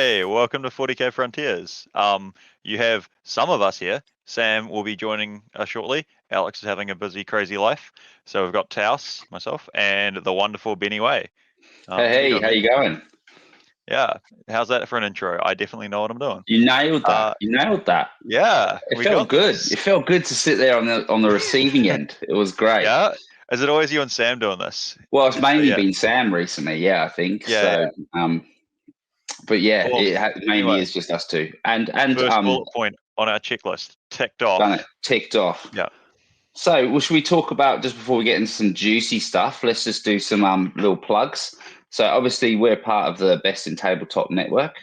Hey, welcome to 40K Frontiers. You have some of us here. Sam will be joining us shortly. Alex is having a busy, crazy life. So we've got Taos, myself, and the wonderful Benny Way. Hey, how you going? Yeah, how's that for an intro? I definitely know what I'm doing. You nailed that. You nailed that. Yeah, It felt good. It felt good to sit there on the receiving end. It was great. Yeah, is it always you and Sam doing this? Well, it's mainly been Sam recently. Yeah, I think so. Yeah. But yeah, Well, it mainly is just us two. And first bullet point on our checklist ticked off. Done it. Ticked off. Yeah. So, well, should we talk about, just before we get into some juicy stuff, let's just do some little plugs. So obviously we're part of the Best in Tabletop Network,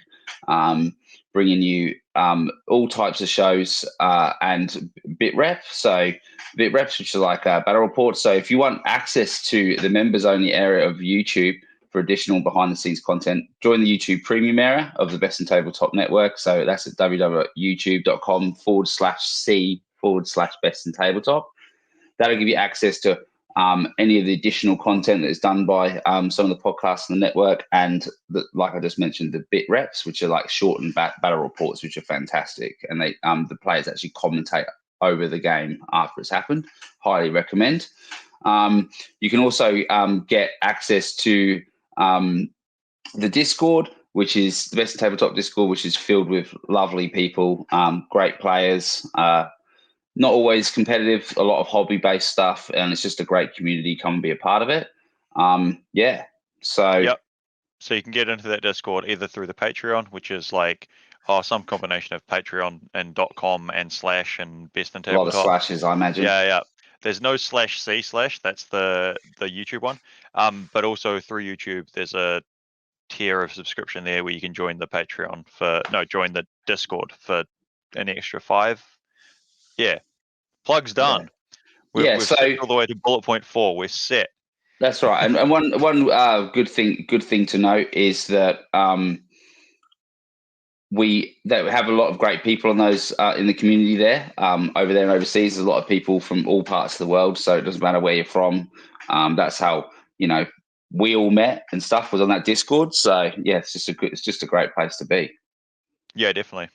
bringing you all types of shows and BitRep. So BitReps, which is like battle reports. So if you want access to the members only area of YouTube for additional behind the scenes content, join the YouTube premium area of the Best in Tabletop Network. So that's at www.youtube.com/C/best in tabletop. That'll give you access to any of the additional content that is done by some of the podcasts on the network, and like I just mentioned, the bit reps, which are like shortened battle reports, which are fantastic, and they the players actually commentate over the game after it's happened. Highly recommend. You can also get access to the Discord, which is the Best in Tabletop Discord, which is filled with lovely people, great players. Not always competitive, a lot of hobby-based stuff, and it's just a great community. Come and be a part of it. So you can get into that Discord either through the Patreon, which is like some combination of Patreon and .com and / and Best in Tabletop. A lot of slashes, I imagine. Yeah. There's no /C/ that's the YouTube one. But also through YouTube, there's a tier of subscription there where you can join the Patreon join the Discord for an extra $5. Yeah, plug's done. We've so all the way to bullet point 4. We're set. That's right. And one good thing to note is that we have a lot of great people on those in the community there, over there and overseas. There's a lot of people from all parts of the world, so it doesn't matter where you're from. That's how we all met and stuff, was on that Discord. So yeah, it's just a great place to be. Yeah, definitely.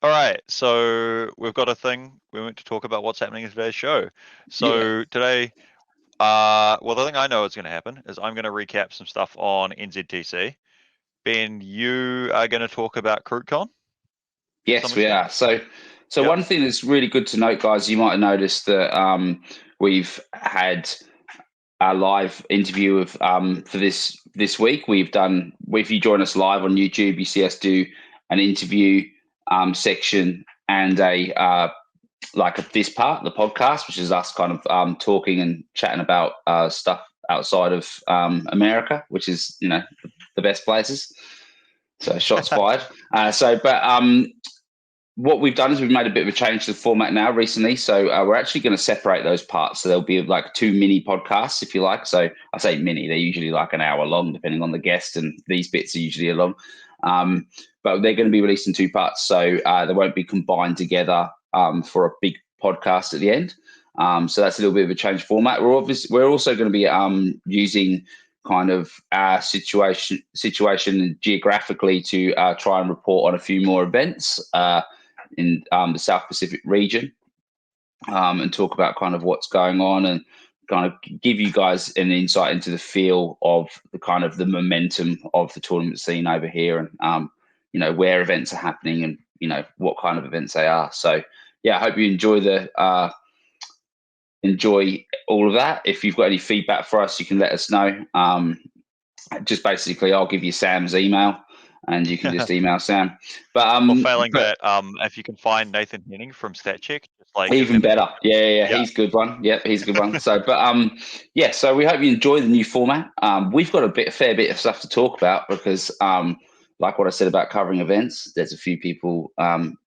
All right, so we've got a thing. We went to talk about what's happening in today's show. So today, the thing I know is going to happen is I'm going to recap some stuff on NZTC. Ben, you are going to talk about Krootcon? Yes, we are. So one thing that's really good to note, guys, you might have noticed that we've had a live interview of for this week. If you join us live on YouTube, you see us do an interview section and this part, the podcast, which is us kind of talking and chatting about stuff outside of America, which is the best places. So shots fired. What we've done is we've made a bit of a change to the format now recently. So we're actually going to separate those parts. So there'll be like 2 mini podcasts, if you like. So I say mini, they're usually like an hour long, depending on the guest, and these bits are usually long. But they're going to be released in 2 parts. So they won't be combined together for a big podcast at the end. So that's a little bit of a change format. We're also going to be using kind of our situation geographically to try and report on a few more events in the South Pacific region, and talk about kind of what's going on and kind of give you guys an insight into the feel of the kind of the momentum of the tournament scene over here, and where events are happening and what kind of events they are. So yeah, I hope you enjoy all of that. If you've got any feedback for us, you can let us know. Just basically, I'll give you Sam's email, and you can just email Sam. But failing that, if you can find Nathan Henning from StatCheck, even better. Yeah, he's a good one. Yeah, he's a good one. So, so we hope you enjoy the new format. We've got a fair bit of stuff to talk about because, like what I said about covering events, there's a few people going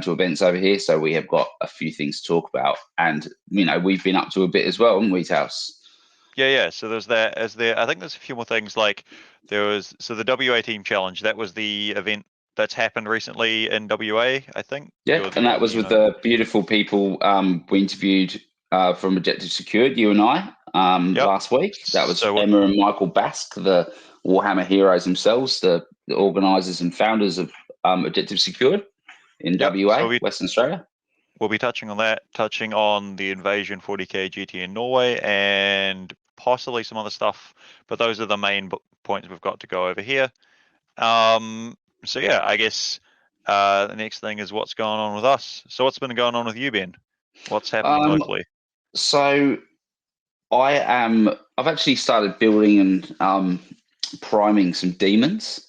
to events over here, so we have got a few things to talk about, and we've been up to a bit as well, haven't we, Taos? Yeah. So there's that. I think there's a few more things. Like there was the WA Team Challenge. That was the event that's happened recently in WA, I think. Yeah, and that was with the beautiful people we interviewed from Objective Secured, you and I, last week. That was Emma and Michael Bask, the Warhammer heroes themselves, the organisers and founders of Objective Secured in Yep. WA, So Western Australia. we'll be touching on that, touching on the Invasion 40k GT in Norway, and possibly some other stuff. But those are the main points we've got to go over here. So yeah, I guess the next thing is what's going on with us. So what's been going on with you, Ben? What's happening locally? So I've actually started building and priming some demons,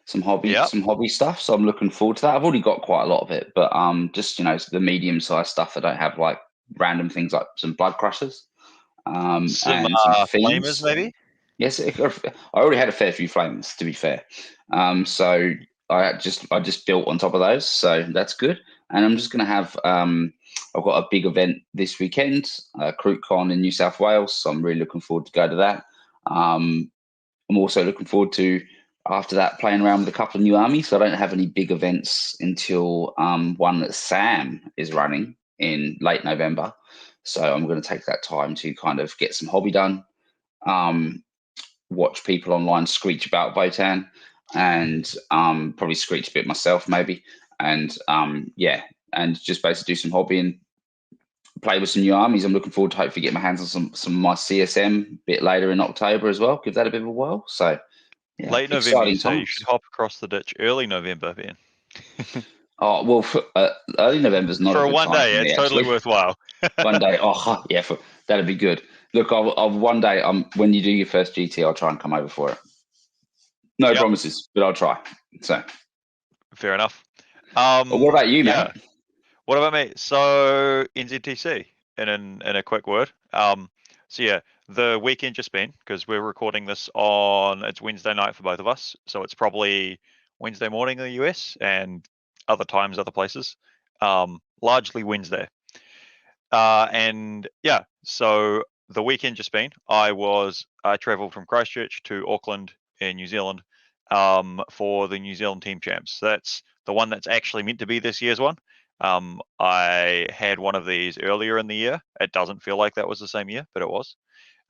some hobby stuff. So I'm looking forward to that. I've already got quite a lot of it, but just the medium-sized stuff. I don't have like random things like some blood crushers, Some and some flamers, fiends. maybe. Yes, I already had a fair few flames, to be fair. So I just built on top of those, so that's good. And I'm just going to have I've got a big event this weekend, Krootcon in New South Wales. So I'm really looking forward to go to that. I'm also looking forward to after that playing around with a couple of new armies. So I don't have any big events until one that Sam is running in late November. So I'm going to take that time to kind of get some hobby done. Watch people online screech about Votan, and probably screech a bit myself maybe, and and just basically do some hobby and play with some new armies. I'm looking forward to hopefully get my hands on some of my CSM a bit later in October as well. Give that a bit of a whirl. So yeah, Late November, so you should hop across the ditch early November, Ben. Oh well, early November's not for a good one time day. for me, It's totally actually. worthwhile. One day, yeah, that'd be good. Look, I'll one day. When you do your first GT, I'll try and come over for it. No promises, but I'll try. So fair enough. what about you, mate? What about me? So NZTC in a quick word. So yeah, the weekend just been, because we're recording this on, it's Wednesday night for both of us, so it's probably Wednesday morning in the US and other times, other places. Largely Wednesday. And yeah, so the weekend just been, I travelled from Christchurch to Auckland in New Zealand for the New Zealand Team Champs. So that's the one that's actually meant to be this year's one. I had one of these earlier in the year. It doesn't feel like that was the same year, but it was.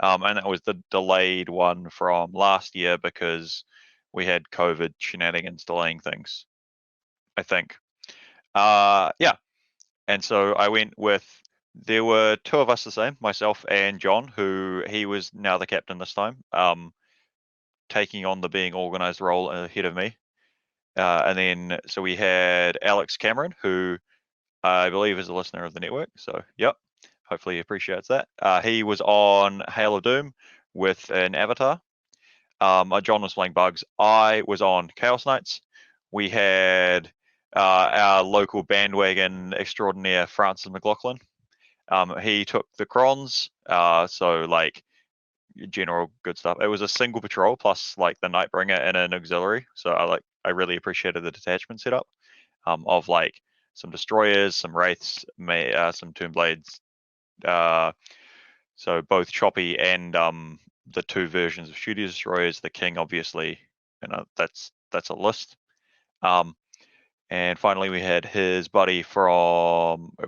And that was the delayed one from last year because we had COVID shenanigans delaying things, I think. Yeah. And so I went with, there were two of us the same, myself and John, who he was now the captain this time, taking on the being organised role ahead of me. And then, so we had Alex Cameron, who I believe is a listener of the network. So, yep, hopefully he appreciates that. He was on Hail of Doom with an avatar. John was playing Bugs. I was on Chaos Knights. We had our local bandwagon extraordinaire, Francis McLaughlin. He took the Crons, so like general good stuff. It was a single patrol plus like the Nightbringer and an auxiliary. So I really appreciated the detachment setup of like some destroyers, some wraiths, some tomb blades. So both choppy and the two versions of shooty destroyers. The king, obviously, that's a list. And finally, we had his buddy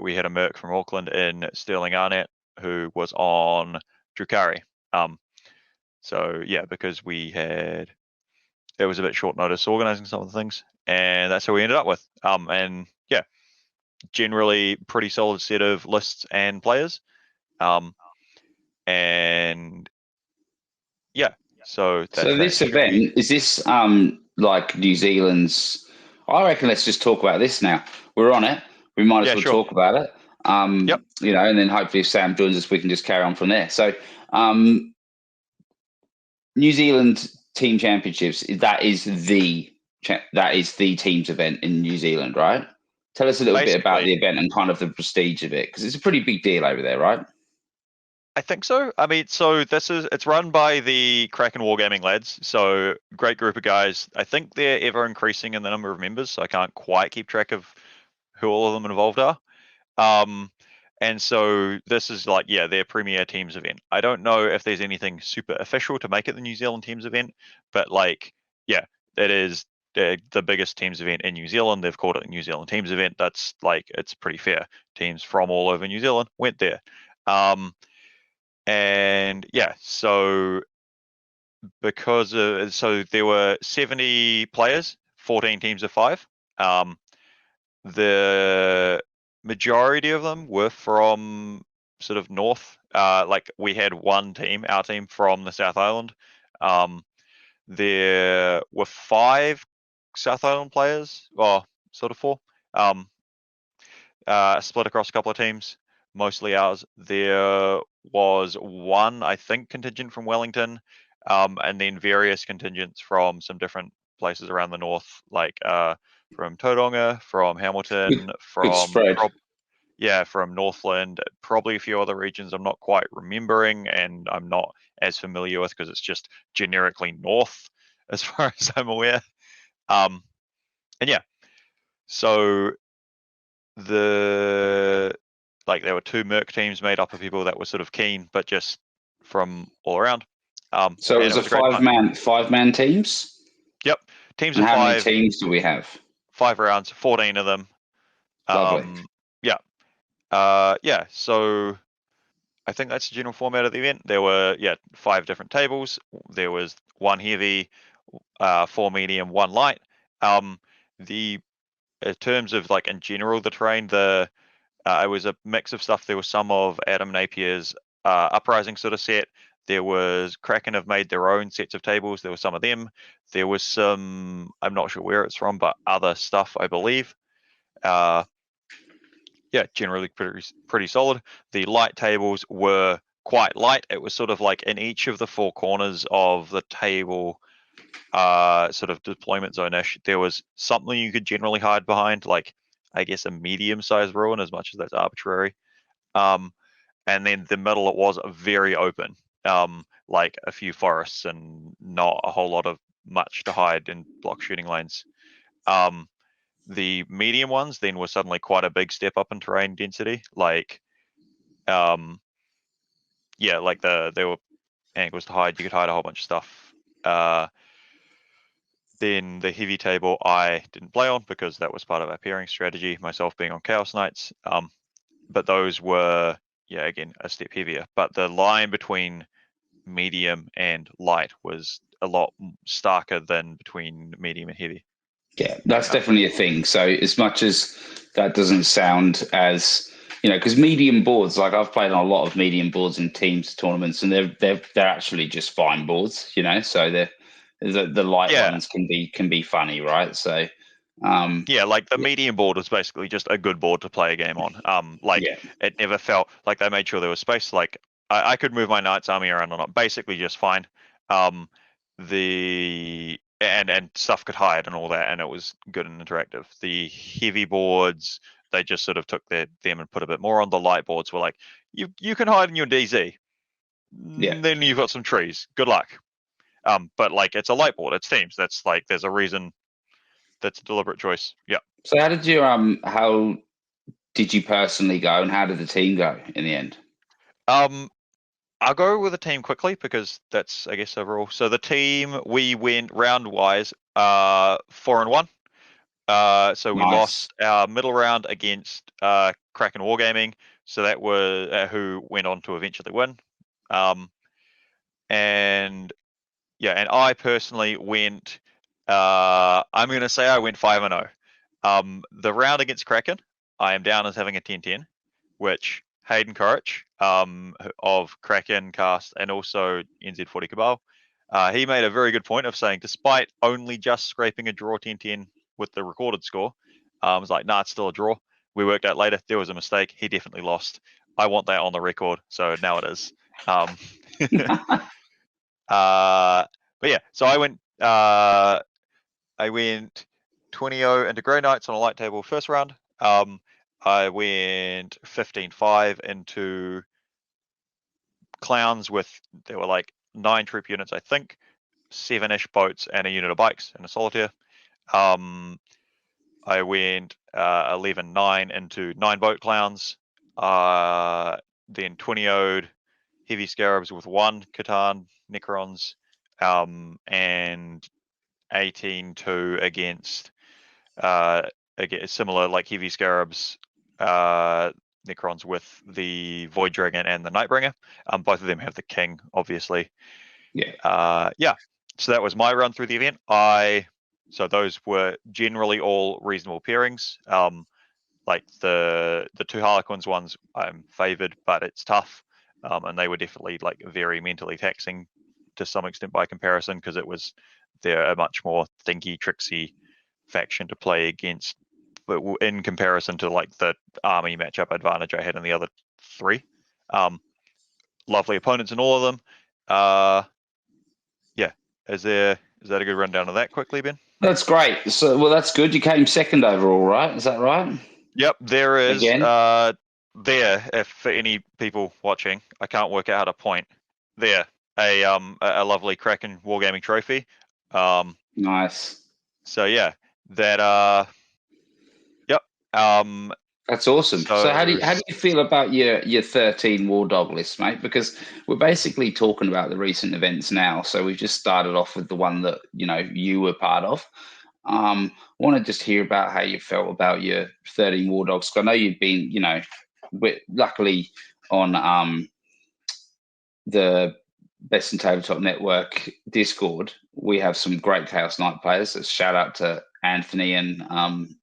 we had a merc from Auckland in Sterling Arnett, who was on Drukari. So yeah, because it was a bit short notice organising some of the things, and that's how we ended up with. And yeah, generally pretty solid set of lists and players. And yeah, so this event is this like New Zealand's? I reckon let's just talk about this now. We're on it. We might as well talk about it. And then hopefully if Sam joins us, we can just carry on from there. So New Zealand Team Championships, that is the team's event in New Zealand, right? Tell us a little bit about the event and kind of the prestige of it, because it's a pretty big deal over there, right? I think so. I mean, so it's run by the Kraken Wargaming lads. So great group of guys. I think they're ever increasing in the number of members, so I can't quite keep track of who all of them involved are. And so this is like, their premier teams event. I don't know if there's anything super official to make it the New Zealand teams event, but like, it is the biggest teams event in New Zealand. They've called it a New Zealand teams event. That's like, it's pretty fair. Teams from all over New Zealand went there. And yeah, so because so there were 70 players, 14 teams of 5. The majority of them were from sort of north. Like we had one team, our team, from the South Island. There were 5 South Island players, or sort of 4, split across a couple of teams, mostly ours. There was one, I think, contingent from Wellington, and then various contingents from some different places around the north, like from Tauranga, from Hamilton, Good spread. from Northland, probably a few other regions I'm not quite remembering and I'm not as familiar with because it's just generically north as far as I'm aware. And yeah, so there were 2 Merc teams made up of people that were sort of keen, but just from all around. So it was a five-man teams? Yep. Teams and of how 5. Many teams do we have? 5 rounds, 14 of them. Lovely. Yeah. So I think that's the general format of the event. There were 5 different tables. There was 1 heavy, 4 medium, 1 light. In terms of like in general the terrain, it was a mix of stuff. There was some of Adam Napier's Uprising sort of set. There was Kraken have made their own sets of tables. There was some of them. There was some, I'm not sure where it's from, but other stuff, I believe. Generally pretty solid. The light tables were quite light. It was sort of like in each of the 4 corners of the table, sort of deployment zone-ish, there was something you could generally hide behind, like I guess a medium-sized ruin, as much as that's arbitrary. And then the middle, it was very open, like a few forests and not a whole lot of much to hide in block shooting lanes. The medium ones then were suddenly quite a big step up in terrain density, like there were angles to hide. You could hide a whole bunch of stuff. Then the heavy table I didn't play on because that was part of our pairing strategy, myself being on Chaos Knights. But those were, again, a step heavier. But the line between medium and light was a lot starker than between medium and heavy. Yeah, that's definitely a thing. So as much as that doesn't sound as, because medium boards, like I've played on a lot of medium boards in teams tournaments, and they're actually just fine boards, so the light ones can be funny, right? So like the medium board was basically just a good board to play a game on. It never felt like they made sure there was space. Like I could move my Knight's army around on it basically just fine. And stuff could hide and all that, and it was good and interactive. The heavy boards, they just sort of took them and put a bit more on. The light boards were like, you can hide in your DZ. Yeah. Then you've got some trees. Good luck. But like it's a light board, it's teams. That's like there's a reason. That's a deliberate choice. Yeah. So how did you personally go, and how did the team go in the end? I'll go with the team quickly because that's, I guess, overall. So the team, we went round-wise 4-1. So we lost our middle round against Kraken Wargaming. So that was who went on to eventually win. And I personally went. I'm going to say I went 5-0. The round against Kraken, I am down as having a 10-10, which Hayden Courage of Kraken Cast and also NZ40 Cabal, he made a very good point of saying, despite only just scraping a draw 10-10 with the recorded score, I was like, nah, it's still a draw. We worked out later, there was a mistake. He definitely lost. I want that on the record, so now it is. But yeah, so I went 20-0 into Grey Knights on a light table first round. I went 15-5 into Clowns there were like 9 troop units, I think, 7-ish boats and a unit of bikes and a solitaire. I went 11-9 into 9 boat Clowns. Then 20-0'd heavy scarabs with 1 Catan Necrons, and 18-2 against similar like heavy scarabs Necrons with the Void Dragon and the Nightbringer. Both of them have the king, obviously. Yeah. So that was my run through the event. So those were generally all reasonable pairings. Like the two Harlequins ones, I'm favoured, but it's tough, and they were definitely like very mentally taxing to some extent by comparison, because they're a much more thinky, tricksy faction to play against, but in comparison to like the army matchup advantage I had in the other three. Lovely opponents in all of them. Yeah, is that a good rundown of that quickly, Ben? That's great. So, well, that's good. You came second overall, right? Is that right? Yep, there is. Again? If for any people watching, I can't work out how to point. There, a lovely Kraken Wargaming trophy. Nice. So yeah, that yep. That's awesome. So how do So you feel about your 13 War Dog list, mate? Because we're basically talking about the recent events now. So we've just started off with the one that you were part of. Want to just hear about how you felt about your 13 War Dogs. 'Cause I know you've been, luckily on the Best in Tabletop Network Discord, we have some great Chaos Knight players. So shout out to Anthony and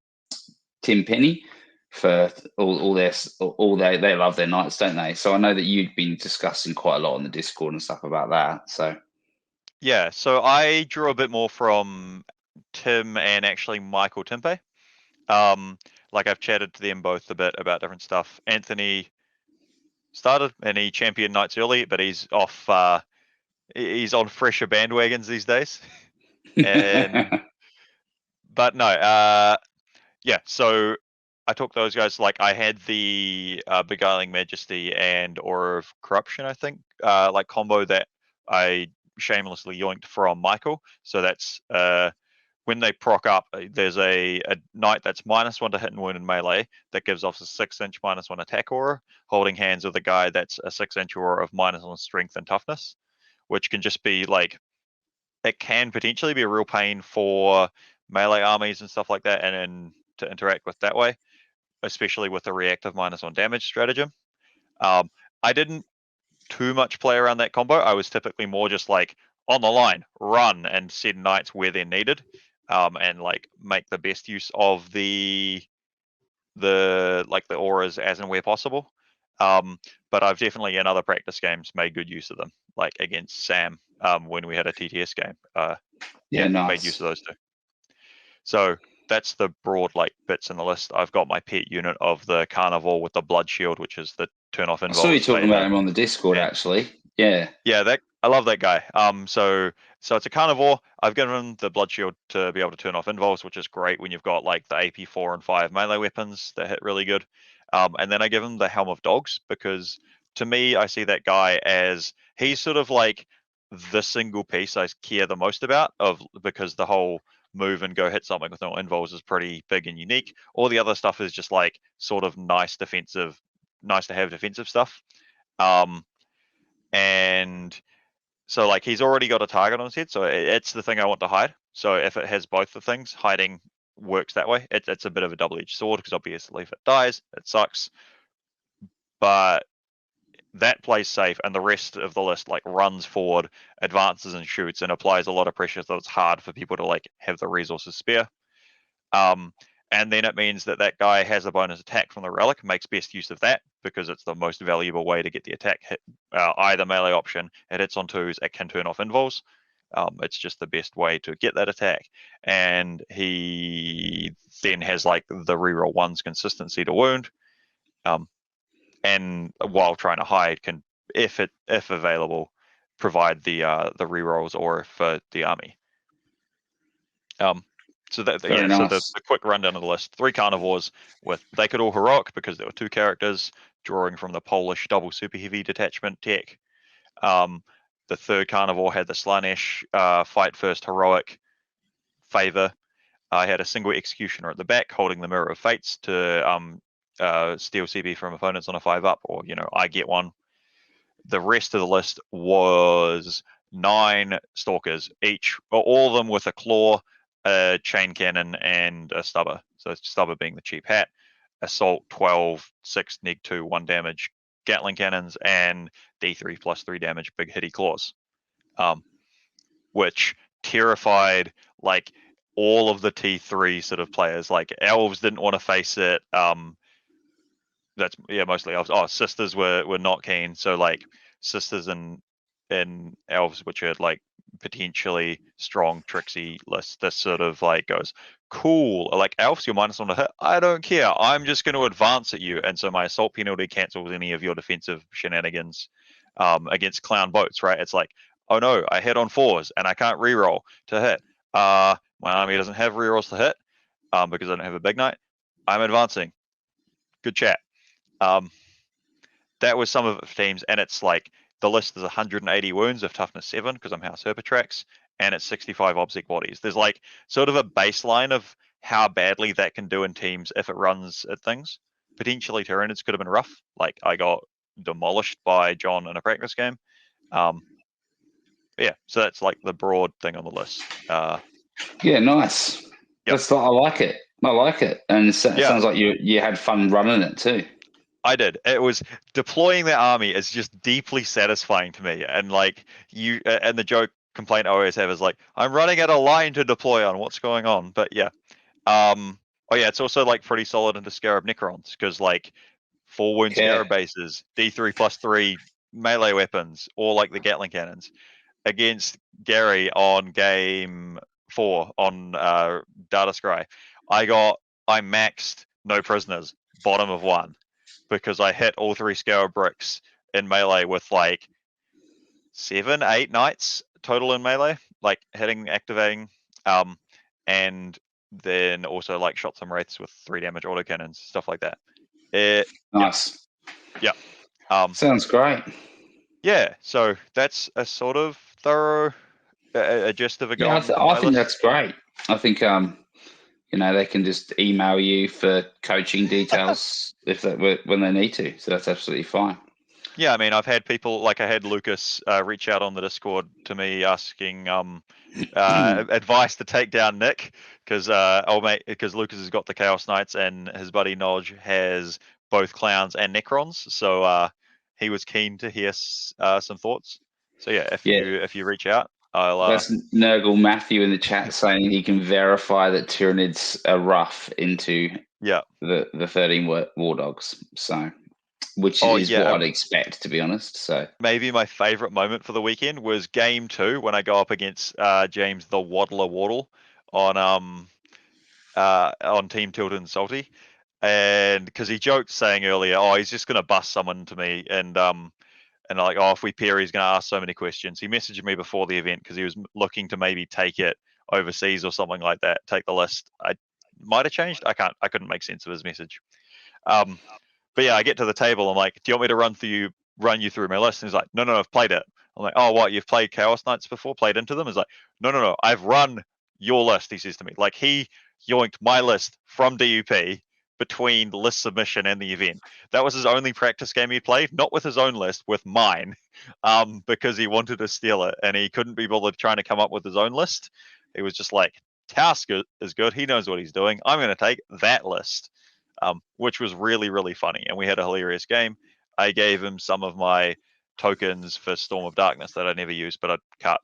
Tim Penny for they love their knights, don't they? So I know that you've been discussing quite a lot on the Discord and stuff about that. So yeah, so I drew a bit more from Tim and actually Michael Timpe. Like I've chatted to them both a bit about different stuff. Anthony started and he championed knights early, but he's off. He's on fresher bandwagons these days. And but no, yeah. So I took those guys. Like I had the Beguiling Majesty and Aura of Corruption, I think, like combo that I shamelessly yoinked from Michael. So that's when they proc up, there's a knight that's -1 to hit and wound in melee that gives off a 6-inch -1 attack aura, holding hands with a guy that's a 6-inch aura of -1 strength and toughness, which can just be like, it can potentially be a real pain for melee armies and stuff like that, and then to interact with that way, especially with the reactive -1 damage stratagem. I didn't too much play around that combo. I was typically more just like on the line, run and send knights where they're needed, and like make the best use of the auras as and where possible. But I've definitely in other practice games made good use of them, like against Sam when we had a TTS game. yeah, Made use nice. of those too. So that's the broad like bits in the list. I've got my pet unit of the Carnivore with the Blood Shield, which is the turn off I saw you involves talking about favor. him on the Discord, And actually. Yeah. yeah, that I love that guy. So it's a Carnivore. I've given him the Blood Shield to be able to turn off involves, which is great when you've got like the AP 4 and 5 melee weapons that hit really good. And then I give him the Helm of Dogs because to me, I see that guy as he's sort of like the single piece I care the most about because the whole move and go hit something with no involves is pretty big and unique. All the other stuff is just like sort of nice to have defensive stuff. And so like he's already got a target on his head, so it's the thing I want to hide. So if it has both the things, hiding works that way. It's a bit of a double-edged sword because obviously if it dies, it sucks. But that plays safe, and the rest of the list like runs forward, advances and shoots, and applies a lot of pressure, so it's hard for people to like have the resources spare. And then it means that guy has a bonus attack from the relic, makes best use of that because it's the most valuable way to get the attack hit. Either melee option, it hits on 2s, it can turn off invols. It's just the best way to get that attack. And he then has like the reroll 1's consistency to wound. And while trying to hide, can, if available, provide the rerolls or for the army. So Very so nice. the quick rundown of the list: 3 Carnivores with they could all heroic because there were 2 characters drawing from the Polish double super heavy detachment tech. The 3rd Carnivore had the Slanesh fight first heroic favor. I had a single executioner at the back holding the Mirror of Fates to steal CB from opponents on a 5-up, or I get one. The rest of the list was 9 Stalkers, all of them with a claw, a chain cannon, and a stubber. So stubber being the cheap hat. Assault 12, 6 neg 2, 1 damage Gatling cannons, and D3 plus 3 damage big hitty claws. which terrified like all of the T3 sort of players. Like elves didn't want to face it. That's mostly elves. Oh, sisters were not keen. So like sisters and elves, which are like potentially strong tricksy lists, this sort of like goes cool. Like elves, you're -1 to hit. I don't care. I'm just going to advance at you, and so my assault penalty cancels any of your defensive shenanigans against clown boats. Right? It's like, oh no, I hit on 4s and I can't reroll to hit. My army doesn't have rerolls to hit because I don't have a big knight. I'm advancing. Good chat. That was some of it for teams, and it's like the list is 180 wounds of toughness 7 because I'm House Herpetrax, and it's 65 obsec bodies. There's like sort of a baseline of how badly that can do in teams if it runs at things. Potentially Tyranids could have been rough. Like I got demolished by John in a practice game. Yeah, so that's like the broad thing on the list. Yeah, nice. Yep. I like it. I like it, and it sounds like you had fun running it too. I did. It was deploying the army is just deeply satisfying to me, and like you and the joke complaint I always have is like I'm running at a line to deploy on. What's going on? But yeah, oh yeah, it's also like pretty solid into Scarab Necrons because like 4 wound Scarab bases, D3+3 melee weapons, or like the Gatling cannons against Gary on game 4 on Data Scry. I maxed no prisoners, bottom of 1. Because I hit all 3 Scarab bricks in melee with like 7, 8 knights total in melee, like hitting, activating, and then also like shot some wraiths with 3 damage autocannons, stuff like that. Nice. Yeah. Sounds great. Yeah, so that's a sort of thorough a gist of a I think list. that's great. I think they can just email you for coaching details when they need to. So that's absolutely fine. Yeah, I mean, I've had people like I had Lucas reach out on the Discord to me asking advice to take down Nick because Lucas has got the Chaos Knights and his buddy Nodge has both clowns and Necrons, so he was keen to hear some thoughts. So yeah, if you reach out, I'll. That's Nurgle Matthew in the chat saying he can verify that Tyranids are rough into the 13 War Dogs. So. Which is what I'd expect, to be honest. So maybe my favorite moment for the weekend was game 2 when I go up against James the Waddler Waddle on Team Tilted and Salty, and because he joked saying earlier, oh, he's just gonna bust someone to me, and like, oh, if we pair, he's gonna ask so many questions. He messaged me before the event because he was looking to maybe take it overseas or something like that, take the list. I might have changed. I couldn't make sense of his message. But yeah, I get to the table. I'm like, do you want me to run you through my list? And he's like, no, I've played it. I'm like, oh, what? You've played Chaos Knights before? Played into them? He's like, no, I've run your list. He says to me, like he yoinked my list from DUP between the list submission and the event. That was his only practice game he played, not with his own list, with mine, because he wanted to steal it and he couldn't be bothered trying to come up with his own list. He was just like, Task is good. He knows what he's doing. I'm going to take that list. Which was really, really funny. And we had a hilarious game. I gave him some of my tokens for Storm of Darkness that I never used, but I'd cut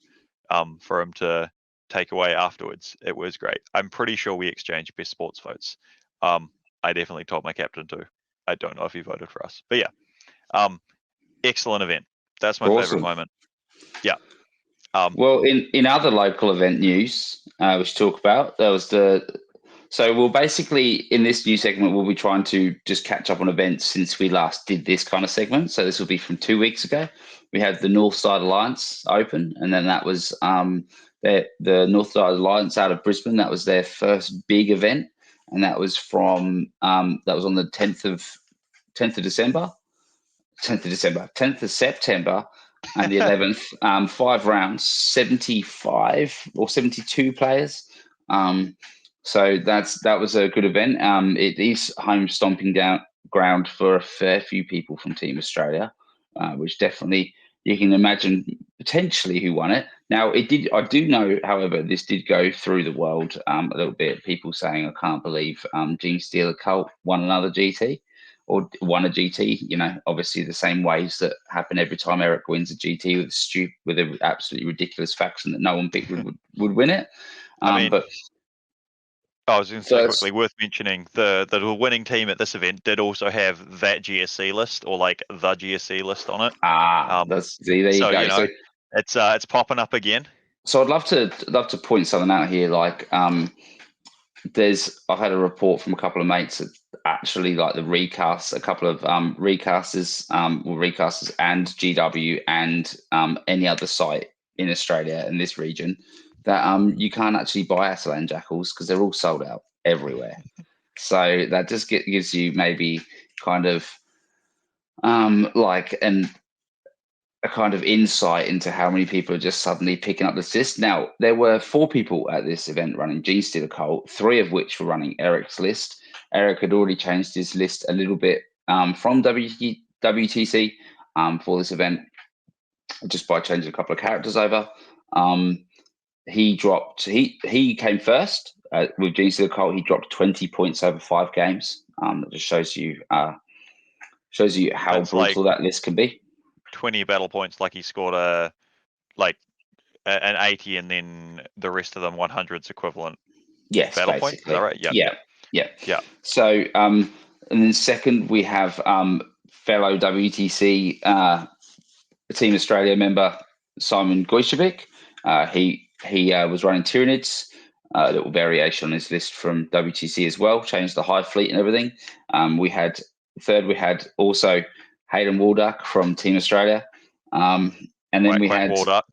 for him to take away afterwards. It was great. I'm pretty sure we exchanged best sports votes. I definitely told my captain to. I don't know if he voted for us. But yeah, excellent event. That's my favorite moment. Yeah. Well, in other local event news, we should talk about, there was so we'll basically, in this new segment, we'll be trying to just catch up on events since we last did this kind of segment. So this will be from 2 weeks ago. We had the Northside Alliance Open, and then that was the Northside Alliance out of Brisbane. That was their first big event, and that was on the 10th of September, and the 11th. 5 rounds, 75 or 72 players. So that was a good event. It is home stomping ground for a fair few people from Team Australia, which definitely you can imagine potentially who won it. Now I do know, however, this did go through the world a little bit. People saying, I can't believe Gene Steeler Cult won another GT. or won a GT. You know, obviously the same waves that happen every time Eric wins a GT with an absolutely ridiculous faction that no one picked would win it. I mean, But I was going to say quickly, worth mentioning, the winning team at this event did also have that GSC list, or like the GSC list on it. there you so, go. You know, it's popping up again. So I'd love to point something out here. Like, I've had a report from a couple of mates that actually like the recasts, a couple of recasters and GW and any other site in Australia in this region, that you can't actually buy Atalan Jackals because they're all sold out everywhere. So that just gives you maybe kind of like a kind of insight into how many people are just suddenly picking up this list. Now, there were 4 people at this event running Gene Stealer Cult, 3 of which were running Eric's list. Eric had already changed his list a little bit from WTC for this event, just by changing a couple of characters over. He came first with Gene Stealer Cult. He dropped 20 points over 5 games. That just shows you how That's brutal that list can be. 20 battle points, like he scored an 80, and then the rest of them 100s equivalent. Yes, battle basically. points. Is that right? Yeah. So, and then second we have fellow WTC Team Australia member Simon Gojcevic. He was running Tyranids, a little variation on his list from WTC as well. Changed the Hive Fleet and everything. We had also Hayden Walduck from Team Australia, and then we had Walduck.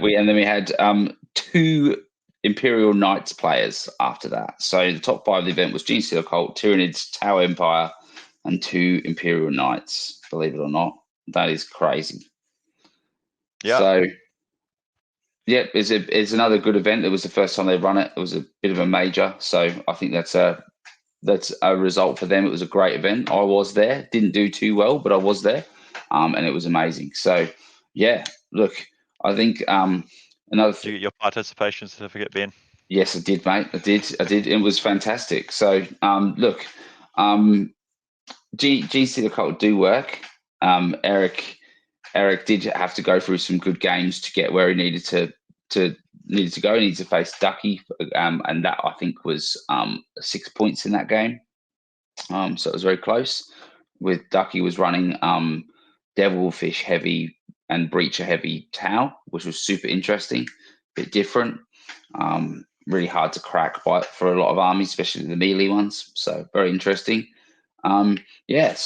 we had 2 Imperial Knights players after that. So the top 5 of the event was Gene Stealer Cult, Tyranids, Tau Empire, and 2 Imperial Knights. Believe it or not, that is crazy. Yeah. So it's another good event. It was the first time they run it. It was a bit of a major, so I think that's a result for them. It was a great event. I was there. Didn't do too well, but I was there, and it was amazing. So yeah, look, I think another. Did you get your participation certificate, Ben? Yes, I did, mate. I did. It was fantastic. So look, GC the Cult do work. Eric did have to go through some good games to get where he needed to go. He needed to face Ducky, and that I think was 6 points in that game. So it was very close. With Ducky was running Devilfish heavy and Breacher heavy Tau, which was super interesting, a bit different. Really hard to crack for a lot of armies, especially the melee ones. So very interesting. So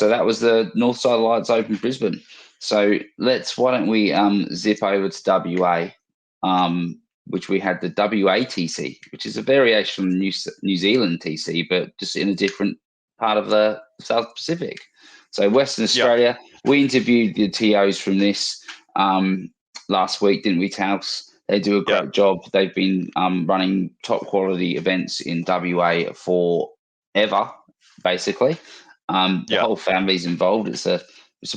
that was the Northside Alliance Open Brisbane. So why don't we zip over to WA, which we had the WATC, which is a variation of New Zealand TC, but just in a different part of the South Pacific. So Western Australia, we interviewed the TOs from this last week, didn't we, Taus? They do a great job. They've been running top quality events in WA forever, basically. The whole family's involved. It's a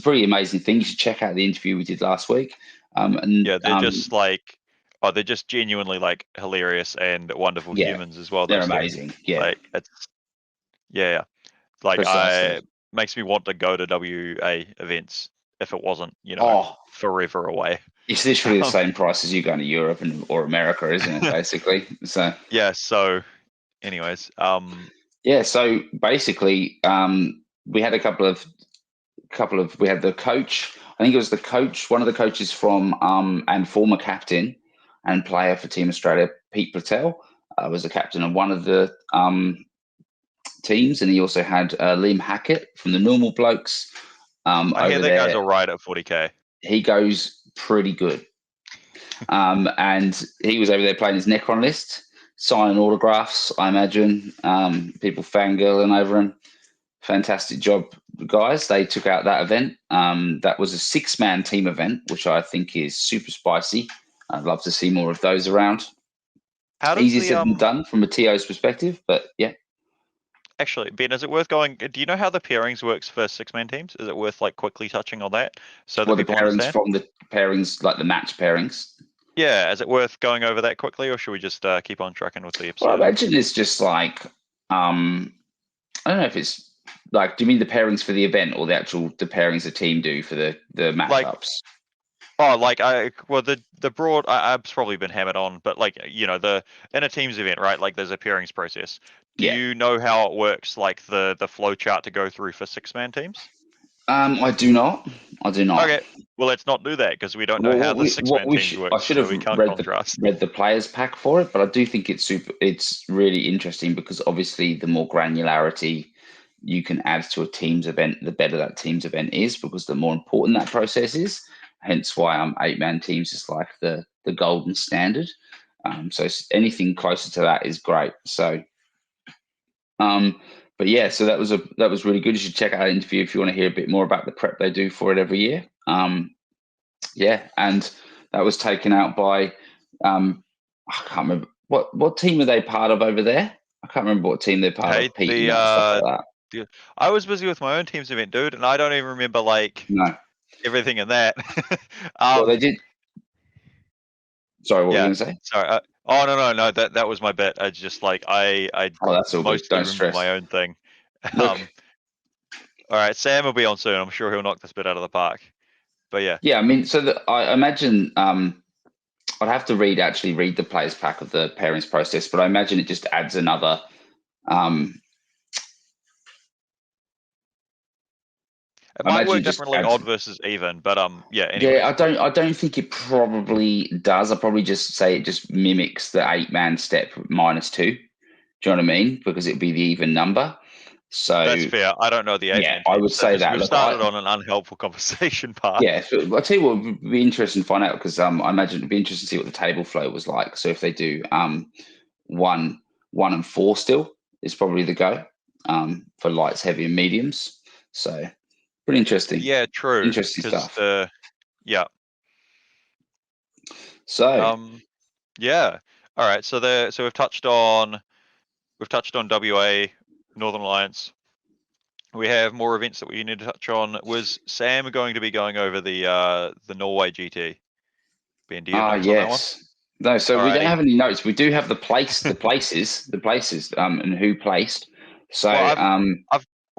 pretty amazing thing. You should check out the interview we did last week. They're just they're just genuinely like hilarious and wonderful humans as well. They're amazing. It makes me want to go to WA events if it wasn't, forever away. It's literally the same price as you going to Europe or America, isn't it? Basically. So yeah. So, anyways, So basically, we had a couple of. We had the coach. I think it was the coach, one of the coaches from and former captain and player for Team Australia, Pete Patel, was the captain of one of the teams, and he also had Liam Hackett from the Normal Blokes. I hear that guy's all right at 40k. He goes pretty good. And he was over there playing his Necron list, signing autographs, I imagine. People fangirling over him. Fantastic job, guys. They took out that event. That was a 6-man team event, which I think is super spicy. I'd love to see more of those around. Easier said than done from a TO's perspective, but yeah. Actually, Ben, is it worth going? Do you know how the pairings works for 6-man teams? Is it worth quickly touching on that? So the pairings, like the match pairings. Yeah, is it worth going over that quickly, or should we just keep on tracking with the episode? Well, I imagine it's just I don't know if it's Like, do you mean the pairings for the event, or the pairings the team do for the matchups? The broad I've probably been hammered on, but like, you know, in a teams event, right? Like there's a pairings process. Do you know how it works, like the flow chart to go through for 6-man teams? I do not. Okay, well, let's not do that because we don't know how the 6-man teams work, I should so have we can't contrast. read the players pack for it, but I do think it's really interesting because obviously the more granularity you can add to a team's event, the better that team's event is, because the more important that process is. Hence why 8-man teams is like the golden standard. So anything closer to that is great. So, but yeah, so that was really good. You should check out that interview if you want to hear a bit more about the prep they do for it every year. Yeah, and that was taken out by I can't remember what team are they part of over there. I can't remember what team they're part of. Pete, stuff like that. I was busy with my own team's event, dude, and I don't even remember everything in that. Well, they did. Sorry, what were you going to say? Sorry. No. That was my bit. I just like I that's all mostly Don't remember stress. my own thing. All right, Sam will be on soon. I'm sure he'll knock this bit out of the park. But yeah. Yeah, I mean, so I imagine I'd have to read the players pack of the pairings process, but I imagine it just adds another. It might work differently odd versus even, but yeah. Anyway. Yeah, I don't think it probably does. I probably just say it just mimics the 8-man step -2. Do you know what I mean? Because it'd be the even number. So that's fair. I don't know the 8-man. Yeah, I would say that. We've started on an unhelpful conversation path. Yeah, so I'll tell you what would be interesting to find out, because I imagine it'd be interesting to see what the table flow was like. So if they do 1 and 4 still is probably the go for lights, heavy, and mediums. So pretty interesting. Yeah, true. Interesting stuff. Yeah. So yeah. All right. So we've touched on WA, Northern Alliance. We have more events that we need to touch on. Was Sam going to be going over the Norway GT? Ben, do you have notes on that one? No, so we don't have any notes. We do have the places, and who placed. So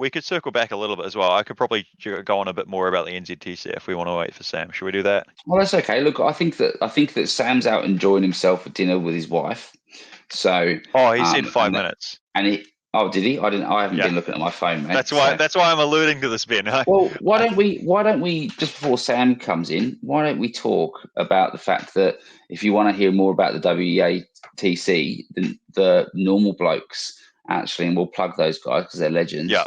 we could circle back a little bit as well. I could probably go on a bit more about the NZTC if we want to wait for Sam. Should we do that? Well, that's okay. Look, I think that Sam's out enjoying himself at dinner with his wife. So he said 5 minutes. And he did he? I haven't been looking at my phone, mate. That's why I'm alluding to this, Ben. Well, why don't we just before Sam comes in, why don't we talk about the fact that if you want to hear more about the WATC, the normal blokes actually, and we'll plug those guys because they're legends. Yeah.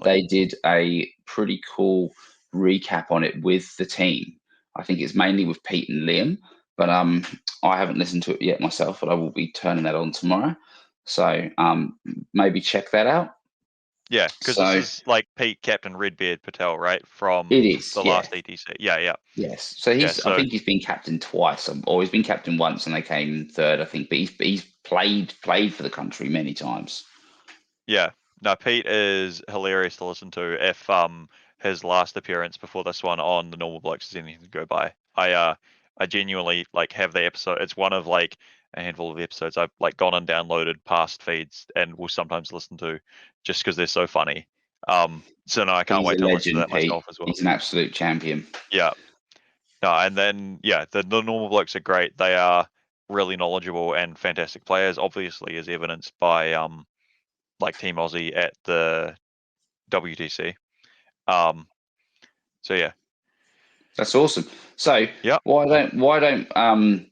They did a pretty cool recap on it with the team. I think it's mainly with Pete and Liam, but I haven't listened to it yet myself, but I will be turning that on tomorrow. So maybe check that out. Yeah, because this is like Pete, Captain Redbeard Patel, right? From last ETC. Yeah. Yes. So I think he's been captain twice, or he's been captain once, and they came third, I think. But he's played for the country many times. Yeah. No, Pete is hilarious to listen to. If his last appearance before this one on the Normal Blokes is anything to go by, I genuinely have the episode. It's one of a handful of episodes I've gone and downloaded past feeds and will sometimes listen to just because they're so funny. So no, I can't wait to listen to that myself as well. He's an absolute champion. Yeah. No, and then the Normal Blokes are great. They are really knowledgeable and fantastic players, obviously, as evidenced by Team Aussie at the WTC. So yeah. That's awesome. So why don't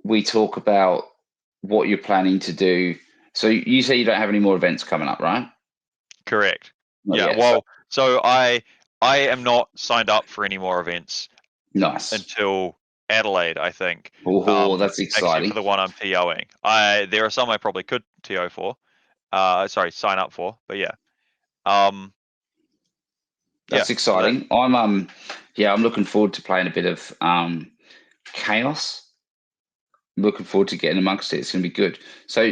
we talk about what you're planning to do? So you say you don't have any more events coming up, right? Correct. So I am not signed up for any more events. Nice. Until Adelaide, I think. Oh, that's exciting. Except for the one I'm TOing. There are some I probably could TO for. Sign up for. But yeah. That's exciting. I'm looking forward to playing a bit of chaos. I'm looking forward to getting amongst it. It's going to be good. So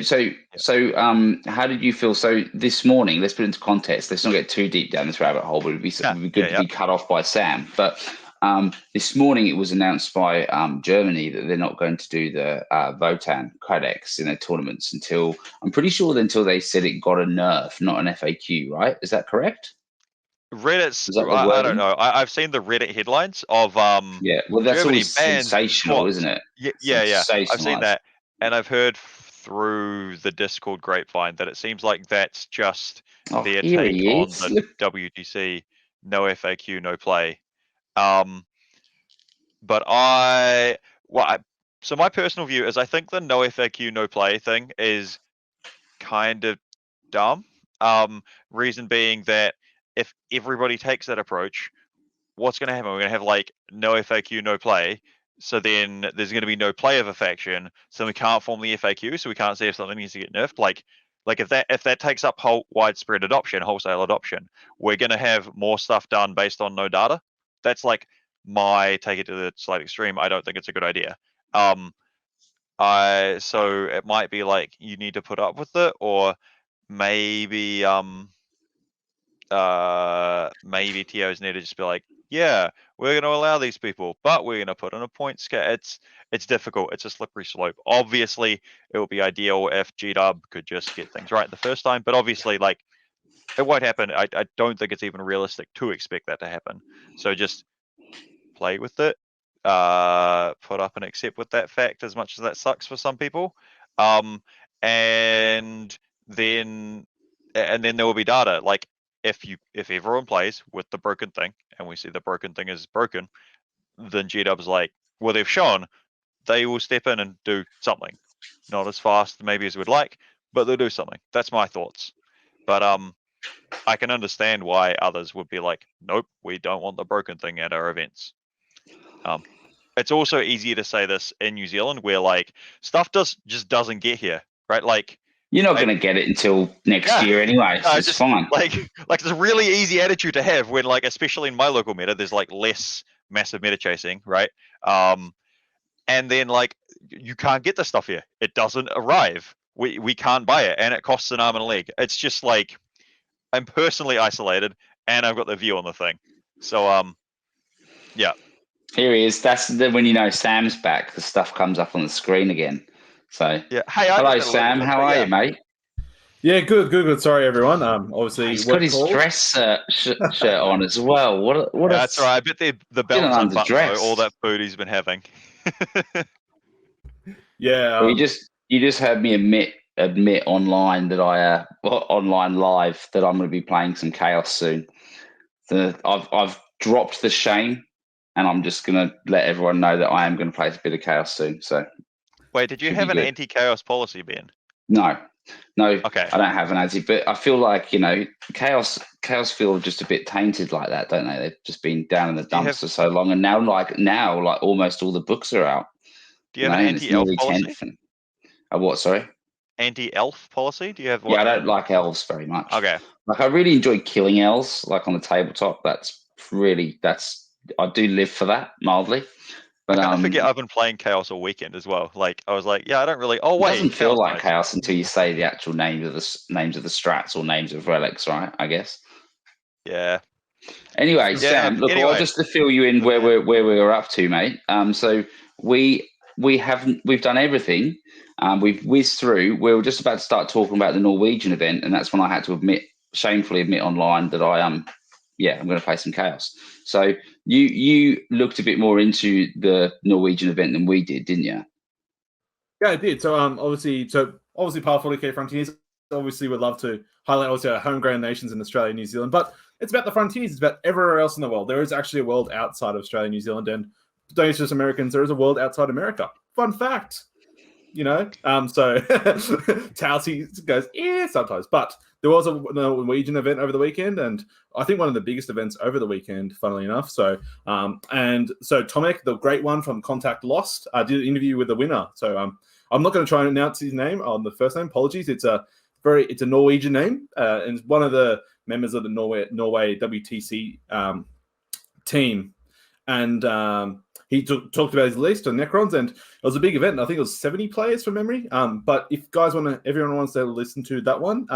how did you feel? So this morning, let's put it into context. Let's not get too deep down this rabbit hole, but it'd be good to be cut off by Sam. But This morning, it was announced by Germany that they're not going to do the Votan Codex in their tournaments until they said it got a nerf, not an FAQ. Right? Is that correct? Reddit's. Is that the I don't wording? know. I've seen the Reddit headlines of Yeah. Well, that's Germany always bans sensational, squats. isn't it? Yeah. I've seen Sensationalized. that, and I've heard through the Discord grapevine that it seems like that's just Oh, their here take he on is. the Look. WTC. No FAQ, no play. But so my personal view is I think the no FAQ, no play thing is kind of dumb. Reason being that if everybody takes that approach, what's going to happen? We're going to have like no FAQ, no play. So then there's going to be no play of a faction. So we can't form the FAQ. So we can't see if something needs to get nerfed. Like if that takes up whole widespread adoption, wholesale adoption, we're going to have more stuff done based on no data. That's like my take it to the slight extreme. I don't think it's a good idea. So it might be like you need to put up with it, or maybe maybe TOs need to just be like, yeah, we're going to allow these people, but we're going to put in a point scale. It's difficult. It's a slippery slope. Obviously, it would be ideal if GDub could just get things right the first time, but obviously, like, it won't happen. I don't think it's even realistic to expect that to happen. So just play with it, put up and accept with that fact, as much as that sucks for some people, and then there will be data. Like if everyone plays with the broken thing and we see the broken thing is broken, then GDub's like, well, they've shown they will step in and do something. Not as fast maybe as we'd like, but they'll do something. That's my thoughts. But I can understand why others would be like, nope, we don't want the broken thing at our events. It's also easier to say this in New Zealand, where like stuff just doesn't get here, right? Like you're not going to get it until next year anyway. So it's fine. Like it's a really easy attitude to have when, like, especially in my local meta, there's like less massive meta chasing, right? And then like you can't get the stuff here. It doesn't arrive. We can't buy it, and it costs an arm and a leg. It's just like I'm personally isolated, and I've got the view on the thing. So yeah. Here he is. That's when you know Sam's back. The stuff comes up on the screen again. So yeah. Hey, hello Sam. How are you, mate? Yeah, good. Sorry, everyone. Obviously, he's got his dress shirt on as well. What? That's right. I bet the belt's unbuttoned, so all that food he's been having. Yeah. Well, you just heard me admit online that online live that I'm going to be playing some Chaos soon. I've dropped the shame, and I'm just going to let everyone know that I am going to play a bit of Chaos soon. So, wait, did you have an anti-chaos policy, Ben? No. Okay. I don't have an anti, but I feel like Chaos feel just a bit tainted like that, don't they? They've just been down in the dumps for so long, and now almost all the books are out. Do you have an anti-elf policy? A what? Sorry. Anti-elf policy? Do you have one? Yeah, I don't like elves very much. Okay. Like I really enjoy killing elves, like on the tabletop. I do live for that mildly. But I kind of forget I've been playing Chaos all weekend as well. Like I was like, yeah, I don't really. Oh wait, it doesn't feel like Chaos until you say the actual names of the strats or names of relics, right? I guess. Yeah. Anyway, Sam, look, just to fill you in where we're up to, mate. So we've done everything. We've whizzed through. We were just about to start talking about the Norwegian event, and that's when I had to shamefully admit online that I'm going to play some Chaos. So you looked a bit more into the Norwegian event than we did, didn't you? Yeah, I did. So obviously part of 40K Frontiers. Obviously, would love to highlight also our homegrown nations in Australia and New Zealand, but it's about the frontiers. It's about everywhere else in the world. There is actually a world outside of Australia and New Zealand, and don't just Americans. There is a world outside America. Fun fact. So Tausi goes, sometimes. But there was a Norwegian event over the weekend, and I think one of the biggest events over the weekend, funnily enough. So Tomek, the great one from Contact Lost, did an interview with the winner. So I'm not going to try and announce his name on the first name. Apologies. It's a Norwegian name, and one of the members of the Norway WTC team, and he talked about his list of Necrons, and it was a big event. I think it was 70 players from memory. But if everyone wants to listen to that one,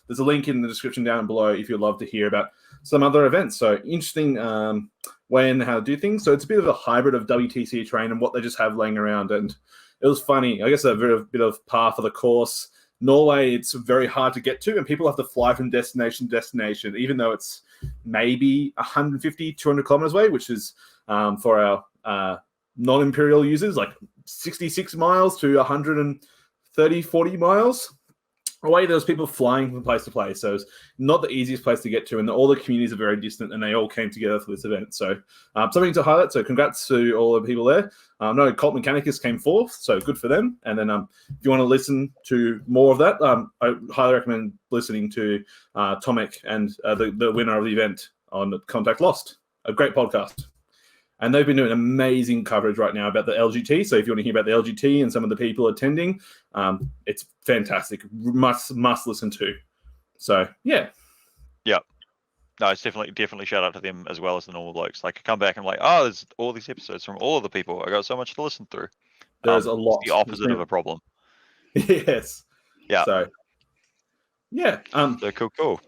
there's a link in the description down below if you'd love to hear about some other events. So interesting when how to do things. So it's a bit of a hybrid of WTC terrain and what they just have laying around. And it was funny. I guess a bit of par for the course. Norway, it's very hard to get to, and people have to fly from destination to destination, even though it's maybe 150, 200 kilometers away, which is for our non-imperial users, like 66 miles to 130, 40 miles away. There was people flying from place to place, so it's not the easiest place to get to, and all the communities are very distant, and they all came together for this event. So something to highlight. So congrats to all the people there. No, Colt Mechanicus came fourth, so good for them. And then if you want to listen to more of that, I highly recommend listening to Tomek and the winner of the event on Contact Lost, a great podcast. And they've been doing amazing coverage right now about the LGT. So if you want to hear about the LGT and some of the people attending, it's fantastic. Must listen to. So, yeah. Yeah. No, it's definitely shout out to them as well as the normal blokes. Like, I come back and I'm like, oh, there's all these episodes from all of the people. I got so much to listen through. There's a lot. It's the opposite of a problem. Yes. Yeah. So, yeah. So cool.